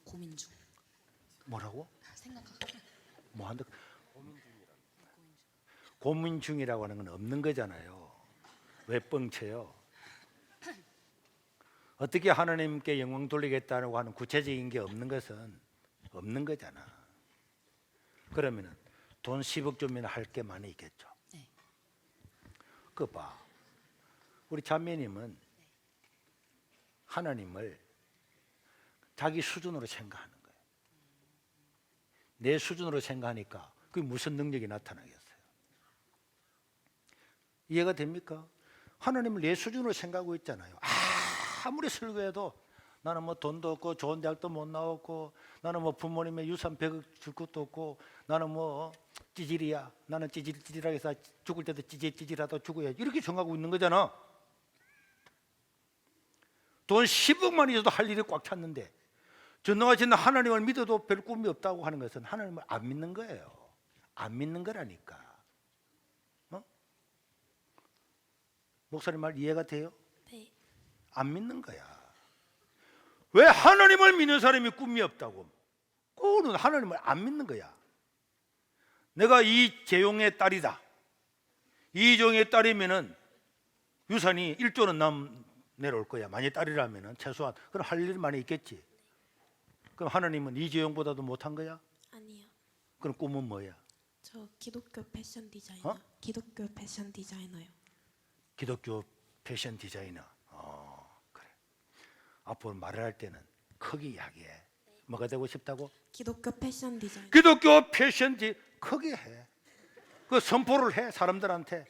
고민 중. 뭐라고? 생각하고. 뭐 한다? 고민 중이라고 하는 건 없는 거잖아요. 왜 뻥쳐요? 어떻게 하나님께 영광 돌리겠다고 하는 구체적인 게 없는 것은 없는 거잖아. 그러면은 돈 10억 주면 할 게 많이 있겠죠. 네. 그 봐. 우리 자매님은 하나님을 자기 수준으로 생각하는 거예요. 내 수준으로 생각하니까 그게 무슨 능력이 나타나겠어요? 이해가 됩니까? 하나님을 내 수준으로 생각하고 있잖아요. 아무리 설교해도 나는 뭐 돈도 없고 좋은 대학도 못 나왔고 나는 뭐 부모님의 유산 100억 줄 것도 없고 나는 뭐 찌질이야. 나는 찌질찌질하게 해서 죽을 때도 찌질찌질하다 죽어야 이렇게 생각하고 있는 거잖아. 돈 10억만 있어도 할 일이 꽉 찼는데 전능하신 하나님을 믿어도 별 꿈이 없다고 하는 것은 하나님을 안 믿는 거예요. 안 믿는 거라니까. 어? 목사님 말 이해가 돼요? 네. 안 믿는 거야. 왜 하나님을 믿는 사람이 꿈이 없다고? 그거는 하나님을 안 믿는 거야. 내가 이 재용의 딸이다. 이종의 딸이면은 유산이 1조는 내려올 거야. 만약 딸이라면은 최소한 그럼 할 일이 많이 있겠지. 그럼 하나님은 이재용보다도 못한 거야? 아니요. 그럼 꿈은 뭐야? 저 기독교 패션 디자이너. 어? 기독교 패션 디자이너요. 기독교 패션 디자이너. 그래. 앞으로 말을 할 때는 크게 이야기해. 뭐가 되고 싶다고? 기독교 패션 디자이너. 기독교 패션 크게 해. 그 선포를 해 사람들한테.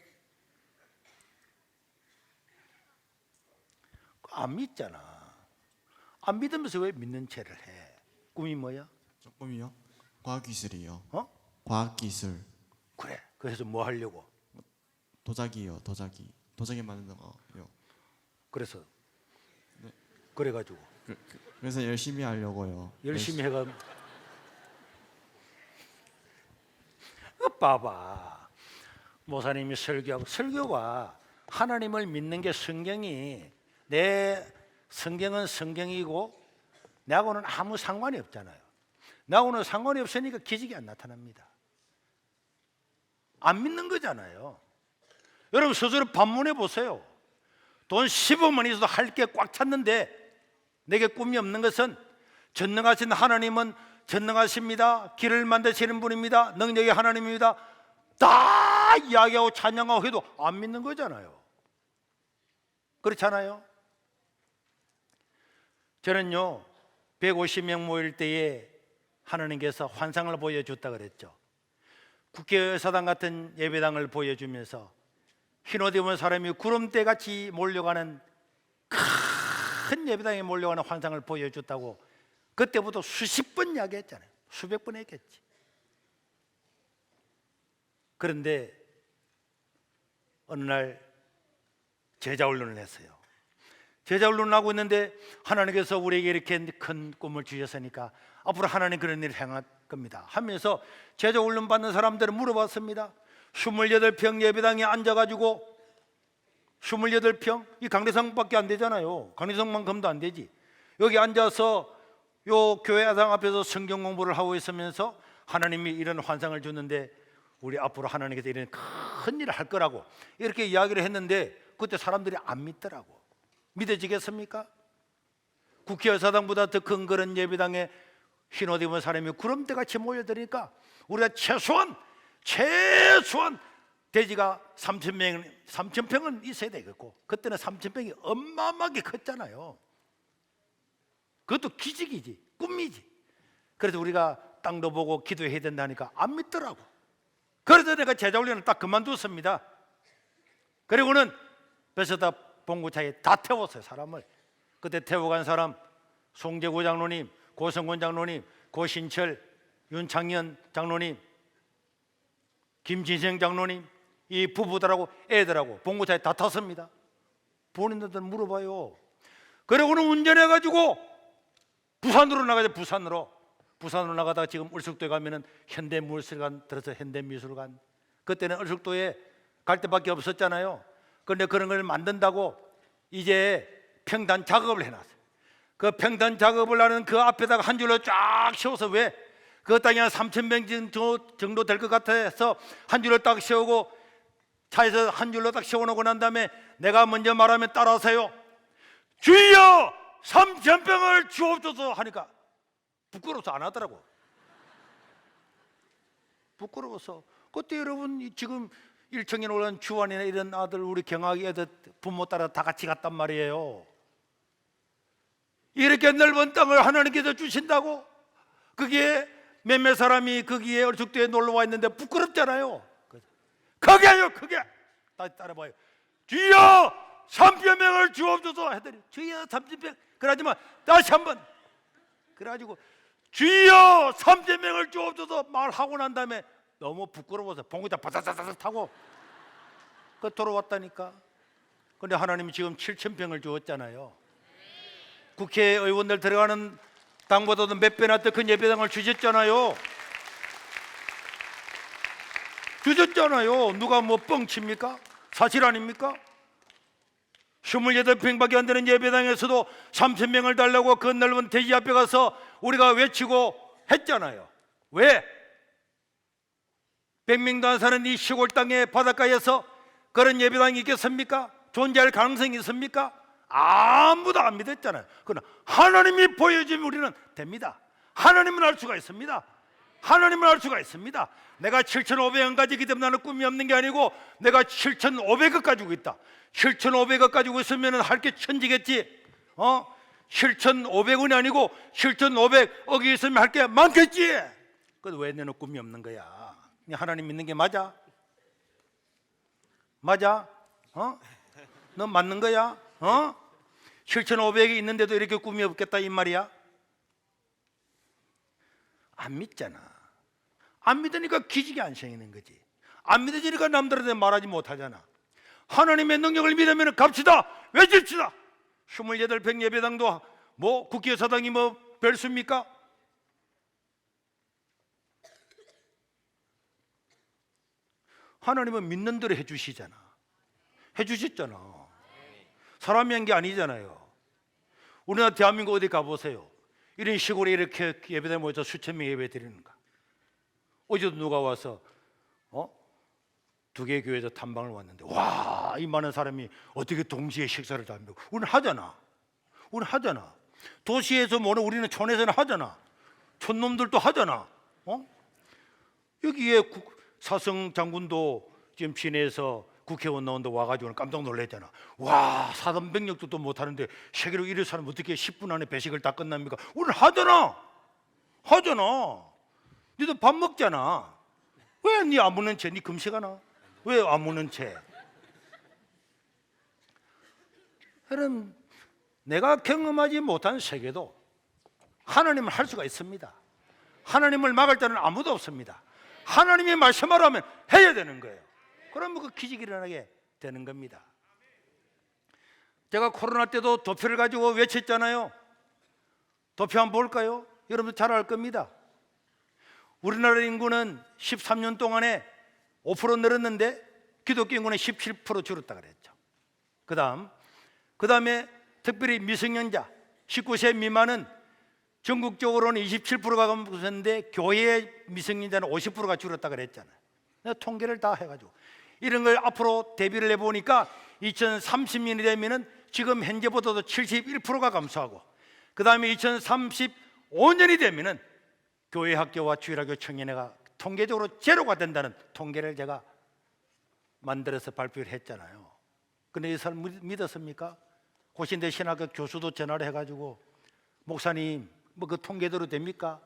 안 믿잖아. 안 믿으면서 왜 믿는 체를 해? 꿈이 뭐야? 조금이요. 과학기술이요. 어? 과학기술. 그래. 그래서 뭐 하려고? 도자기요. 도자기 만드는 거요. 그래서 그래가지고 그래서 열심히 하려고요. 열심히 해가. 봐봐. 모사님이 설교하고 설교가 하나님을 믿는 게 성경이 내 성경은 성경이고 나하고는 아무 상관이 없잖아요. 나하고는 상관이 없으니까 기적이 안 나타납니다. 안 믿는 거잖아요. 여러분 스스로 반문해 보세요. 돈 10억만 있어도 할 게 꽉 찼는데 내게 꿈이 없는 것은 전능하신 하나님은 전능하십니다. 길을 만드시는 분입니다. 능력의 하나님입니다. 다 이야기하고 찬양하고 해도 안 믿는 거잖아요. 그렇잖아요. 저는요 150명 모일 때에 하나님께서 환상을 보여줬다 그랬죠. 국회의사당 같은 예배당을 보여주면서 흰옷 입은 사람이 구름대같이 몰려가는 큰 예배당에 몰려가는 환상을 보여줬다고 그때부터 수십 번 이야기했잖아요. 수백 번 했겠지. 그런데 어느 날 제자훈련을 했어요. 제자훈련을 하고 있는데 하나님께서 우리에게 이렇게 큰 꿈을 주셨으니까 앞으로 하나님 그런 일을 행할 겁니다 하면서 제자훈련 받는 사람들을 물어봤습니다. 28평 예배당에 앉아가지고 28평? 이 강대상밖에 안 되잖아요. 강대상만큼도 안 되지. 여기 앉아서 요 교회당 앞에서 성경 공부를 하고 있으면서 하나님이 이런 환상을 줬는데 우리 앞으로 하나님께서 이런 큰 일을 할 거라고 이렇게 이야기를 했는데 그때 사람들이 안 믿더라고. 믿어지겠습니까? 국회의사당보다 더 큰 그런 예배당에 흰옷 입은 사람이 구름대같이 모여드니까 우리가 최소한 돼지가 3,000평은 있어야 되겠고 그때는 3,000평이 어마어마하게 컸잖아요. 그것도 기적이지, 꿈이지. 그래서 우리가 땅도 보고 기도해야 된다니까 안 믿더라고. 그래서 내가 제자훈련을 딱 그만뒀습니다. 그리고는 베스다 봉구차에 다 태웠어요. 사람을. 그때 태워간 사람 송재구 장로님, 고성권 장로님, 고신철, 윤창현 장로님, 김진생 장로님, 이 부부들하고 애들하고 봉구차에 다 탔습니다. 본인들 물어봐요. 그러고는 운전해가지고 부산으로 나가죠. 부산으로. 부산으로 나가다가 지금 을숙도에 가면은 현대무술관 들어서 현대미술관, 그때는 을숙도에 갈 데밖에 없었잖아요. 그런데 그런 걸 만든다고 이제 평단 작업을 해놨어요. 그 평단 작업을 하는 그 앞에다가 한 줄로 쫙 세워서, 왜? 그 땅이 한 3,000명 정도 될 것 같아서 한 줄로 딱 세우고 차에서 한 줄로 딱 세워놓고 난 다음에 내가 먼저 말하면 따라하세요. 주여 3,000병을 주옵소서 하니까 부끄러워서 안 하더라고. 부끄러워서. 그때 여러분 지금 일청에 올라온 주환이나 이런 아들, 우리 경학이 애들 부모 따라 다 같이 갔단 말이에요. 이렇게 넓은 땅을 하나님께서 주신다고? 그게 몇몇 사람이 거기에 얼죽도에 놀러 와 있는데 부끄럽잖아요. 그게요, 그게. 다시 따라봐요. 주여 3,000명을 주옵소서 했더니 주여 3,000명. 그러지만 다시 한번 그래가지고 주여 3,000명을 주옵소서 말하고 난 다음에 너무 부끄러워서 봉구자 바사사사 타고 그 돌아왔다니까. 근데 하나님이 지금 7,000병을 주었잖아요. 국회의원들 들어가는 당보다도 몇 배나 더 큰 예배당을 주셨잖아요. 주셨잖아요. 누가 뭐 뻥칩니까? 사실 아닙니까? 28평밖에 안 되는 예배당에서도 3,000명을 달라고 그 넓은 대지 앞에 가서 우리가 외치고 했잖아요. 왜? 100명도 안 사는 이 시골 땅의 바닷가에서 그런 예배당이 있겠습니까? 존재할 가능성이 있습니까? 아무도 안 믿었잖아요. 그러나 하나님이 보여주면 우리는 됩니다. 하나님은 알 수가 있습니다. 하나님은 알 수가 있습니다. 내가 7,500원 가지기 때문에 나는 꿈이 없는 게 아니고 내가 7,500억 가지고 있다. 7,500억 가지고 있으면 할 게 천지겠지. 7,500원이 아니고 7,500억이 있으면 할 게 많겠지. 그래도 왜 너는 꿈이 없는 거야? 하나님 믿는 게 맞아? 맞아? 너 맞는 거야? 7,500이 있는데도 이렇게 꿈이 없겠다 이 말이야? 안 믿잖아. 안 믿으니까 기직이 안 생기는 거지. 안 믿어지니까 남들한테 말하지 못하잖아. 하나님의 능력을 믿으면 갑시다. 외칩시다. 28평 예배당도 뭐 국회의사당이 뭐 별수입니까? 하나님은 믿는 대로 해주시잖아. 해주셨잖아. 사람이 한 게 아니잖아요. 우리나라 대한민국 어디 가보세요. 이런 시골에 이렇게 예배당 모여서 수천 명 예배 드리는가. 어제도 누가 와서 2개 교회에서 탐방을 왔는데, 와, 이 많은 사람이 어떻게 동시에 식사를 다 합니까? 우리는 하잖아. 우리는 하잖아. 도시에서 뭐는 우리는 촌에서는 하잖아. 촌놈들도 하잖아. 여기에 사성 장군도 지금 시내에서 국회의원 나온다 와가지고 깜짝 놀랐잖아. 와, 사단병력도 또 못하는데 세계로 이럴 사람 어떻게 10분 안에 배식을 다 끝납니까? 우리는 하잖아. 하잖아. 너도 밥 먹잖아. 왜 네 안 먹는 채? 네 금식하나? 왜 안 먹는 채? 그럼 내가 경험하지 못한 세계도 하나님을 할 수가 있습니다. 하나님을 막을 자는 아무도 없습니다. 하나님이 말씀하라면 해야 되는 거예요. 그러면 그 기적이 일어나게 되는 겁니다. 제가 코로나 때도 도표를 가지고 외쳤잖아요. 도표 한번 볼까요? 여러분들 잘 알 겁니다. 우리나라 인구는 13년 동안에 5% 늘었는데 기독교 인구는 17% 줄었다 그랬죠. 그 다음에 특별히 미성년자 19세 미만은 전국적으로는 27%가 감소했는데 교회 미성년자는 50%가 줄었다 그랬잖아요. 내가 통계를 다 해가지고 이런 걸 앞으로 대비를 해보니까 2030년이 되면은 지금 현재보다도 71%가 감소하고, 그 다음에 2035년이 되면은 교회 학교와 주일학교 청년회가 통계적으로 제로가 된다는 통계를 제가 만들어서 발표를 했잖아요. 근데 이 사람 믿었습니까? 고신대 신학교 교수도 전화를 해가지고 목사님 뭐 그 통계대로 됩니까?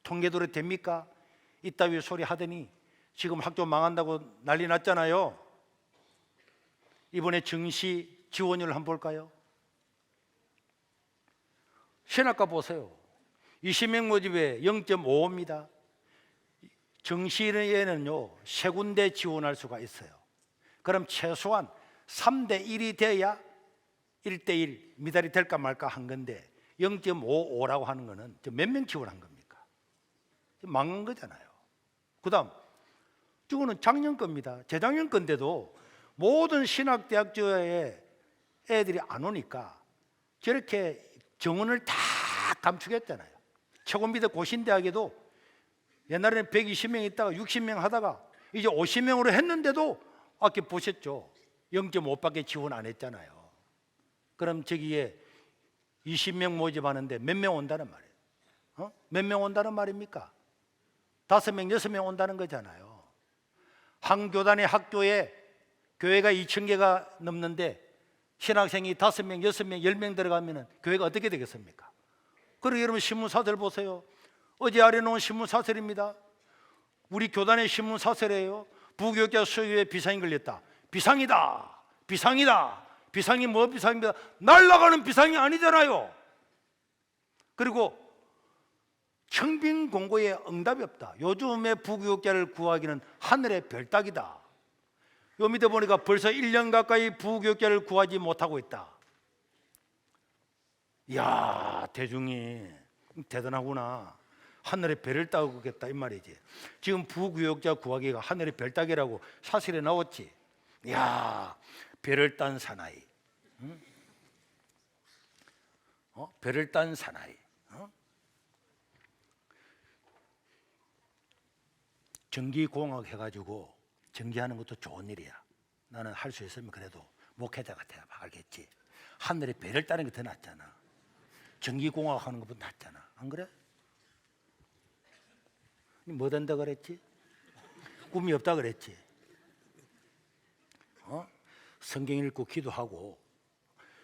통계대로 됩니까? 이따위 소리 하더니 지금 학교 망한다고 난리 났잖아요. 이번에 증시 지원율 한번 볼까요? 신학과 보세요. 20명 모집에 0.55입니다. 정시에는요 3군데 지원할 수가 있어요. 그럼 최소한 3대 1이 돼야 1대1 미달이 될까 말까 한 건데 0.55라고 하는 거는 몇 명 지원한 겁니까? 망한 거잖아요. 그다음 이거는 작년 겁니다. 재작년 건데도 모든 신학대학교에 애들이 안 오니까 저렇게 정원을 다 감축했잖아요. 최고미대 고신대학에도 옛날에는 120명 있다가 60명 하다가 이제 50명으로 했는데도 아까 보셨죠? 0.5밖에 지원 안 했잖아요. 그럼 저기에 20명 모집하는데 몇 명 온다는 말이에요. 몇 명 온다는 말입니까? 5명, 6명 온다는 거잖아요. 한 교단의 학교에 교회가 2,000개가 넘는데 신학생이 5명, 6명, 10명 들어가면 교회가 어떻게 되겠습니까? 그리고 여러분 신문사설 보세요. 어제 아래놓은 신문사설입니다. 우리 교단의 신문사설이에요. 부교육자 수요에 비상이 걸렸다. 비상이다. 비상이다. 비상이 뭐 비상입니다. 날아가는 비상이 아니잖아요. 그리고 청빙 공고에 응답이 없다. 요즘에 부교육자를 구하기는 하늘의 별 따기다. 요 밑에 보니까 벌써 1년 가까이 부교육자를 구하지 못하고 있다. 이야, 대중이 대단하구나. 하늘의 별을 따겠다 이 말이지. 지금 부교육자 구하기가 하늘의 별 따기라고 사실에 나왔지. 이야, 별을 딴 사나이. 응? 별을 딴 사나이. 전기공학 해가지고 전기하는 것도 좋은 일이야. 나는 할 수 있으면 그래도 목회자가 돼야 알겠지. 하늘에 별을 따는 게 더 낫잖아. 전기공학 하는 것보다 낫잖아. 안 그래? 뭐 된다 그랬지? 꿈이 없다 그랬지? 성경 읽고 기도하고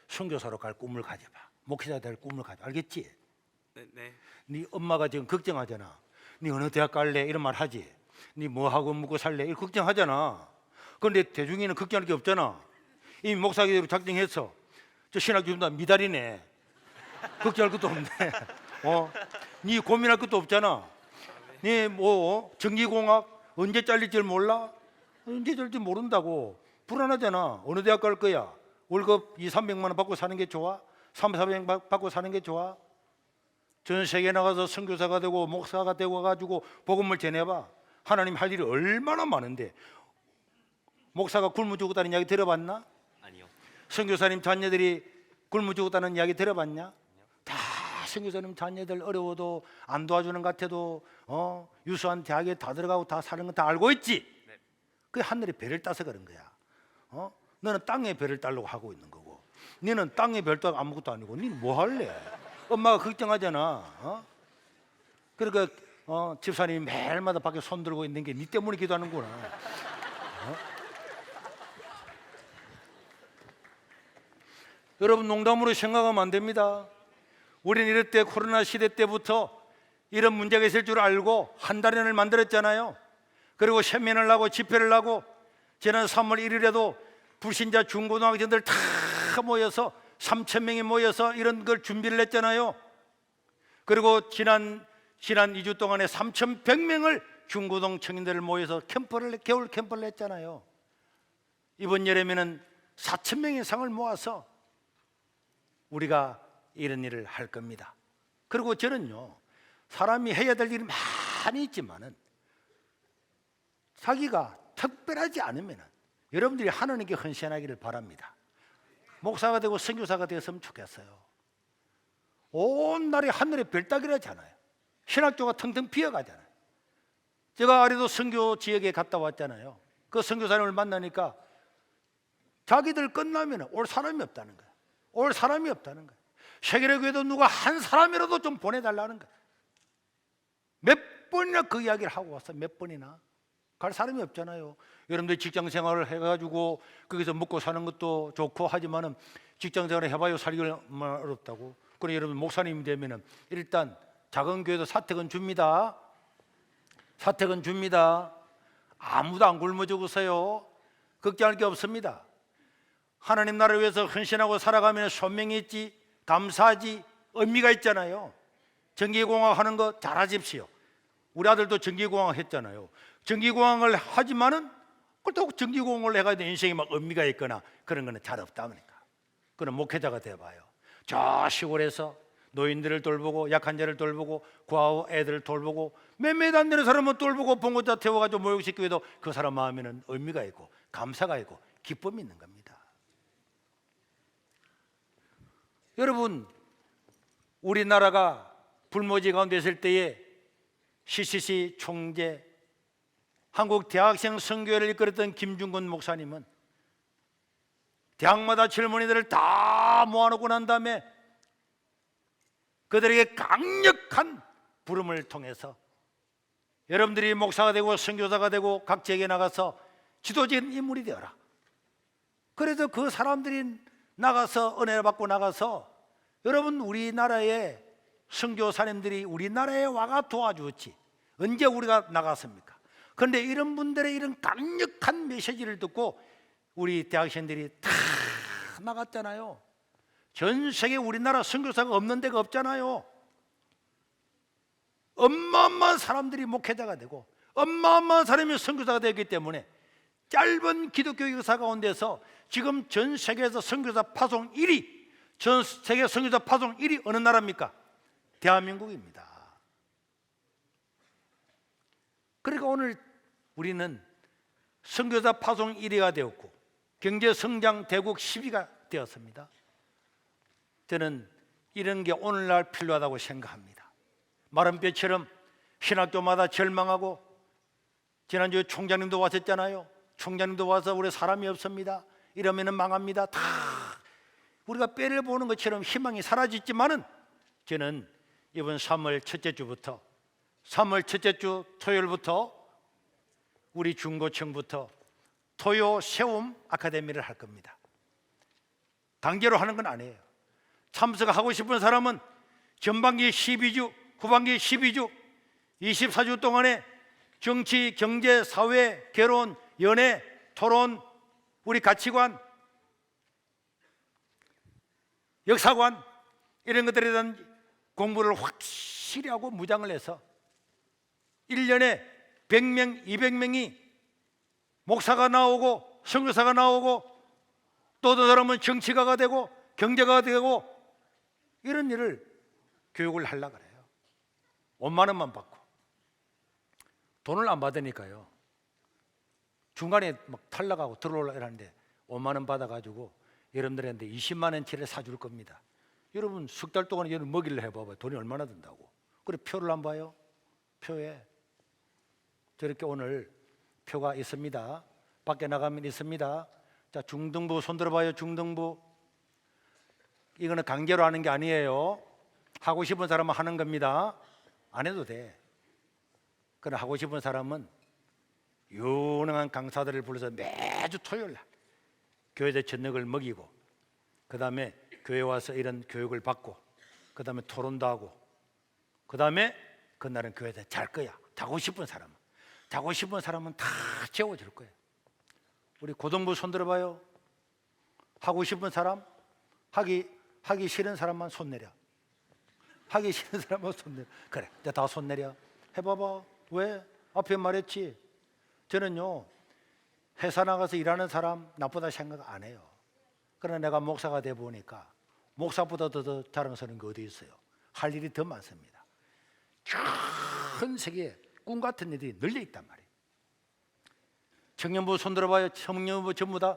선교사로 갈 꿈을 가져봐. 목회자 될 꿈을 가져. 알겠지? 네. 네 엄마가 지금 걱정하잖아. 네 어느 대학 갈래? 이런 말 하지. 네 뭐 하고 먹고 살래? 이렇게 걱정하잖아. 그런데 대중이는 걱정할 게 없잖아. 이미 목사기대로 작정했어. 저 신학 교수다 미달이네. 걱정할 것도 없네. 네 고민할 것도 없잖아. 네 뭐 전기공학 언제 잘릴 줄 몰라? 언제 잘릴지 모른다고. 불안하잖아. 어느 대학 갈 거야? 월급 200~300만 원 받고 사는 게 좋아? 300~400 받고 사는 게 좋아? 전 세계 나가서 선교사가 되고 목사가 되고 가지고 복음을 전해봐. 하나님 할 일이 얼마나 많은데. 목사가 굶어 죽었다는 이야기 들어봤나? 아니요. 선교사님 자녀들이 굶어 죽었다는 이야기 들어봤냐? 다 선교사님 자녀들 어려워도 안 도와주는 것 같아도 유수한 대학에 다 들어가고 다 사는 건 다 알고 있지. 그게 하늘의 별을 따서 그런 거야. 너는 땅의 별을 따려고 하고 있는 거고, 너는 땅의 별 따고 아무것도 아니고, 너는 뭐 할래? 엄마가 걱정하잖아. 그러니까 집사님이 매일마다 밖에 손 들고 있는 게 네 때문에 기도하는구나. 여러분 농담으로 생각하면 안 됩니다. 우리는 이럴 때 코로나 시대 때부터 이런 문제가 있을 줄 알고 한 달연을 만들었잖아요. 그리고 세면을 하고 집회를 하고 지난 3월 1일에도 불신자 중고등학생들 다 모여서 3,000명이 모여서 이런 걸 준비를 했잖아요. 그리고 지난 2주 동안에 3,100명을 중고등 청년들을 모여서 겨울 캠프를 했잖아요. 이번 여름에는 4,000명 이상을 모아서 우리가 이런 일을 할 겁니다. 그리고 저는요, 사람이 해야 될 일이 많이 있지만은 자기가 특별하지 않으면 여러분들이 하나님께 헌신하기를 바랍니다. 목사가 되고 선교사가 되었으면 좋겠어요. 온 날이 하늘의 별 따기라잖아요. 신학교가 텅텅 비어가잖아요. 제가 아래도 선교 지역에 갔다 왔잖아요. 그 선교사님을 만나니까 자기들 끝나면 올 사람이 없다는 거예요. 올 사람이 없다는 거예요. 세계의 교회도 누가 한 사람이라도 좀 보내달라는 거예요. 몇 번이나 그 이야기를 하고 왔어요. 몇 번이나. 갈 사람이 없잖아요. 여러분들 직장 생활을 해가지고 거기서 먹고 사는 것도 좋고 하지만은 직장 생활을 해봐요 살기가 얼마나 어렵다고. 그래 여러분 목사님이 되면은 일단 작은 교회도 사택은 줍니다. 사택은 줍니다. 아무도 안 굶어 죽으세요. 걱정할 게 없습니다. 하나님 나라를 위해서 헌신하고 살아가면 소명이 있지, 감사하지, 의미가 있잖아요. 전기공학 하는 거 잘하십시오. 우리 아들도 전기공학 했잖아요. 전기공학을 하지만은 그렇다고 전기공학을 해가지고 인생에 막 의미가 있거나 그런 거는 잘 없다 보니까. 그럼 목회자가 돼봐요. 저 시골에서 노인들을 돌보고 약한 자를 돌보고 과우 애들을 돌보고 몇 몇 안 되는 사람은 돌보고 봉고자 태워가지고 모욕시키고 해도 그 사람 마음에는 의미가 있고 감사가 있고 기쁨이 있는 겁니다. 여러분, 우리나라가 불모지 가운데 있을 때에 CCC 총재, 한국 대학생 선교회를 이끌었던 김중근 목사님은 대학마다 젊은이들을 다 모아놓고 난 다음에 그들에게 강력한 부름을 통해서 여러분들이 목사가 되고 선교사가 되고 각 지역에 나가서 지도적인 인물이 되어라. 그래서 그 사람들이 나가서 은혜를 받고 나가서 여러분 우리나라의 선교사님들이 우리나라에 와가 도와주었지 언제 우리가 나갔습니까? 그런데 이런 분들의 이런 강력한 메시지를 듣고 우리 대학생들이 다 나갔잖아요. 전 세계 우리나라 선교사가 없는 데가 없잖아요. 어마어마한 사람들이 목회자가 되고 어마어마한 사람이 선교사가 되기 때문에 짧은 기독교 역사 가운데서 지금 전 세계에서 선교사 파송 1위, 전 세계 선교사 파송 1위 어느 나라입니까? 대한민국입니다. 그러니까 오늘 우리는 선교사 파송 1위가 되었고 경제 성장 대국 10위가 되었습니다. 저는 이런 게 오늘날 필요하다고 생각합니다. 마른 뼈처럼 신학교마다 절망하고 지난주에 총장님도 왔었잖아요. 총장님도 와서 우리 사람이 없습니다. 이러면은 망합니다. 다 우리가 뼈를 보는 것처럼 희망이 사라졌지만은 저는 이번 3월 첫째 주부터 3월 첫째 주 토요일부터 우리 중고층부터 토요 세움 아카데미를 할 겁니다. 강제로 하는 건 아니에요. 참석하고 싶은 사람은 전반기 12주, 후반기 12주, 24주 동안에 정치, 경제, 사회, 결혼, 연애, 토론, 우리 가치관, 역사관 이런 것들에 대한 공부를 확실히 하고 무장을 해서 1년에 100명, 200명이 목사가 나오고 선교사가 나오고 또 어떤 사람은 정치가가 되고 경제가가 되고 이런 일을 교육을 하려고 그래요. 5만 원만 받고 돈을 안 받으니까요. 중간에 막 탈락하고 들어오려고 하는데 5만 원 받아가지고 여러분들한테 20만 원치를 사줄 겁니다. 여러분 석 달 동안 여러분 먹이를 해봐봐요. 돈이 얼마나 든다고. 그래 표를 안 봐요. 표에 저렇게 오늘 표가 있습니다. 밖에 나가면 있습니다. 자, 중등부 손 들어봐요. 중등부. 이거는 강제로 하는 게 아니에요. 하고 싶은 사람은 하는 겁니다. 안 해도 돼. 그러나 하고 싶은 사람은 유능한 강사들을 불러서 매주 토요일 날 교회에 저녁을 먹이고 그 다음에 교회 와서 이런 교육을 받고 그 다음에 토론도 하고 그 다음에 그날은 교회에서 잘 거야. 자고 싶은 사람은 다 재워줄 거예요. 우리 고등부 손 들어봐요. 하고 싶은 사람, 하기 싫은 사람만 손 내려. 하기 싫은 사람만 손 내려. 그래, 이제 다 손 내려. 해봐봐. 왜? 앞에 말했지. 저는요 회사 나가서 일하는 사람 나쁘다 생각 안 해요. 그러나 내가 목사가 돼 보니까 목사보다 더 자랑스러운 게 어디 있어요? 할 일이 더 많습니다. 전 세계에 꿈 같은 일이 널려 있단 말이에요. 청년부 손 들어봐요. 청년부 전부 다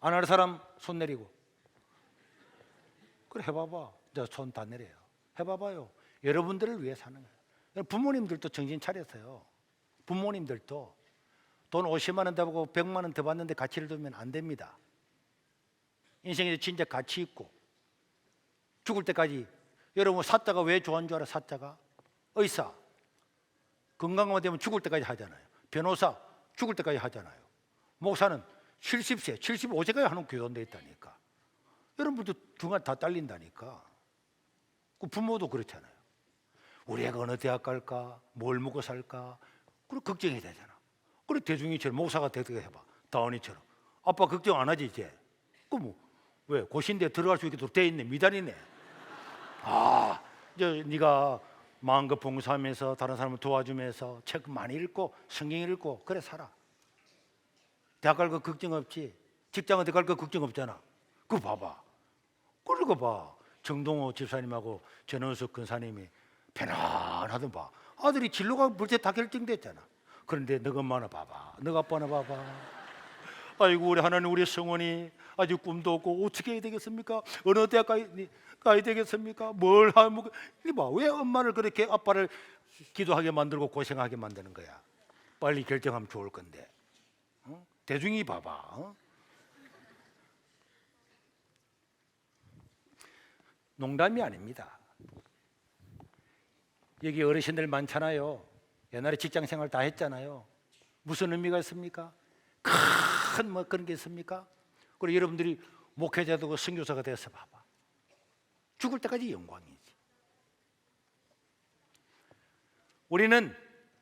안 할 사람 손 내리고. 그래 해봐봐. 이제 손 다 내려요. 해봐봐요. 여러분들을 위해 사는 거예요. 부모님들도 정신 차렸어요. 부모님들도 돈 50만 원 더 받고 100만 원 더 받는데 가치를 두면 안 됩니다. 인생에 진짜 가치 있고 죽을 때까지. 여러분 사자가 왜 좋아하는 줄 알아? 사자가 의사 건강만 되면 죽을 때까지 하잖아요. 변호사 죽을 때까지 하잖아요. 목사는 70세, 75세까지 하는 교도돼 있다니까. 여러분도 등을 다 딸린다니까. 그 부모도 그렇잖아요. 우리 애가 어느 대학 갈까? 뭘 먹고 살까? 그리고 걱정이 되잖아. 그리고 대중이처럼 목사가 되게 해봐. 다원이처럼. 아빠 걱정 안 하지 이제. 그 뭐 왜? 고신대 들어갈 수 있게 돼 있네. 미달이네. 아, 이제 네가 마음껏 봉사하면서 다른 사람을 도와주면서 책 많이 읽고 성경 읽고 그래 살아. 대학 갈 거 걱정 없지. 직장은 들어갈 거 걱정 없잖아. 그거 봐봐. 그러고 봐. 정동호 집사님하고 전원숙 근사님이 편안하던 봐. 아들이 진로가 벌써 다 결정됐잖아. 그런데 너가 엄마나 봐봐, 너가 아빠나 봐봐. 아이고 우리 하나님, 우리 성원이 아직 꿈도 없고 어떻게 해야 되겠습니까? 어느 대학 가야 되겠습니까? 뭘 하면 이게 봐. 왜 엄마를 그렇게 아빠를 기도하게 만들고 고생하게 만드는 거야? 빨리 결정하면 좋을 건데. 어? 대중이 봐봐. 어? 농담이 아닙니다. 여기 어르신들 많잖아요. 옛날에 직장 생활 다 했잖아요. 무슨 의미가 있습니까? 큰 뭐 그런 게 있습니까? 그리고 여러분들이 목회자 되고 선교사가 돼서 봐봐. 죽을 때까지 영광이지. 우리는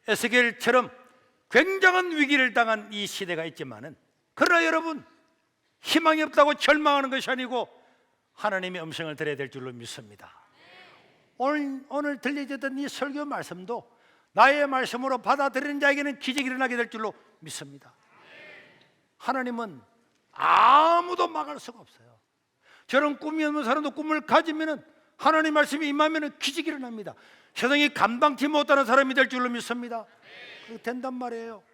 에스겔처럼 굉장한 위기를 당한 이 시대가 있지만은, 그러나 여러분, 희망이 없다고 절망하는 것이 아니고 하나님의 음성을 들어야 될 줄로 믿습니다. 오늘 들려주던 이 설교 말씀도 나의 말씀으로 받아들이는 자에게는 기적이 일어나게 될 줄로 믿습니다. 하나님은 아무도 막을 수가 없어요. 저런 꿈이 없는 사람도 꿈을 가지면은, 하나님 말씀이 임하면은 기적이 일어납니다. 세상이 감당치 못하는 사람이 될 줄로 믿습니다. 그렇게 된단 말이에요.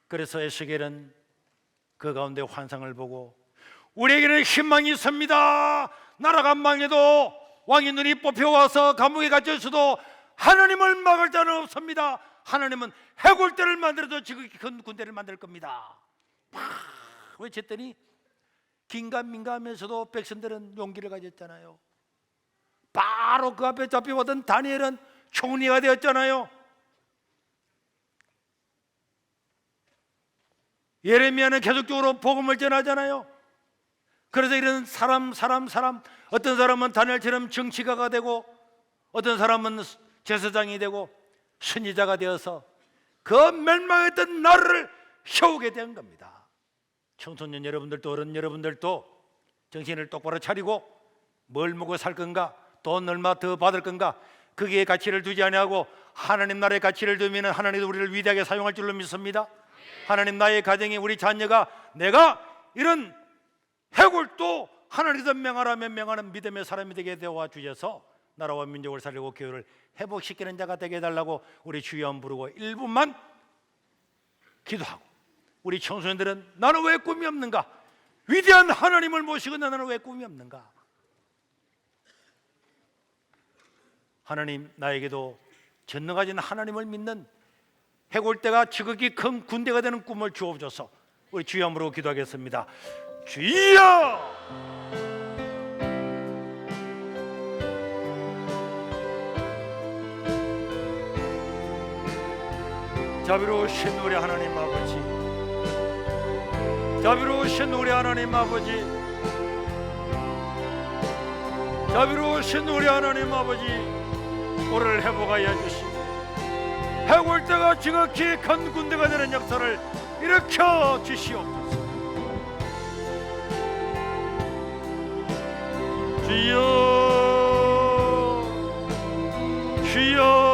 그래서 에스겔은 그 가운데 환상을 보고 우리에게는 희망이 있습니다. 나라가 망해도 왕의 눈이 뽑혀와서 감옥에 갇혔어도 하나님을 막을 자는 없습니다. 하나님은 해골대를 만들어도 지극히 큰 군대를 만들 겁니다. 막 외쳤더니 긴가민가하면서도 백성들은 용기를 가졌잖아요. 바로 그 앞에 잡혀왔던 다니엘은 총리가 되었잖아요. 예레미야는 계속적으로 복음을 전하잖아요. 그래서 이런 사람 어떤 사람은 다니엘처럼 정치가가 되고 어떤 사람은 제사장이 되고 선지자가 되어서 그 멸망했던 나라를 세우게 된 겁니다. 청소년 여러분들도 어른 여러분들도 정신을 똑바로 차리고 뭘 먹고 살 건가, 돈 얼마 더 받을 건가, 거기에 가치를 두지 아니하고 하나님 나라의 가치를 두면 하나님도 우리를 위대하게 사용할 줄로 믿습니다. 하나님 나의 가정이, 우리 자녀가 내가 이런 해골도 하나님께서 명하라면 명하는 믿음의 사람이 되게 되어 주셔서 나라와 민족을 살리고 교회를 회복시키는 자가 되게 해달라고 우리 주여 한번 부르고 1분만 기도하고, 우리 청소년들은 나는 왜 꿈이 없는가? 위대한 하나님을 모시고 나는 왜 꿈이 없는가? 하나님, 나에게도 전능하신 하나님을 믿는 해골대가 지극히 큰 군대가 되는 꿈을 주옵소서. 우리 주여 한번 부르고 기도하겠습니다. 주여! 자비로우신 우리 하나님 아버지, 자비로우신 우리 하나님 아버지, 자비로우신 우리 하나님 아버지, 우리를 회복하여 주시고 해골대가 지극히 큰 군대가 되는 역사를 일으켜 주시옵소서. 주여, 주여,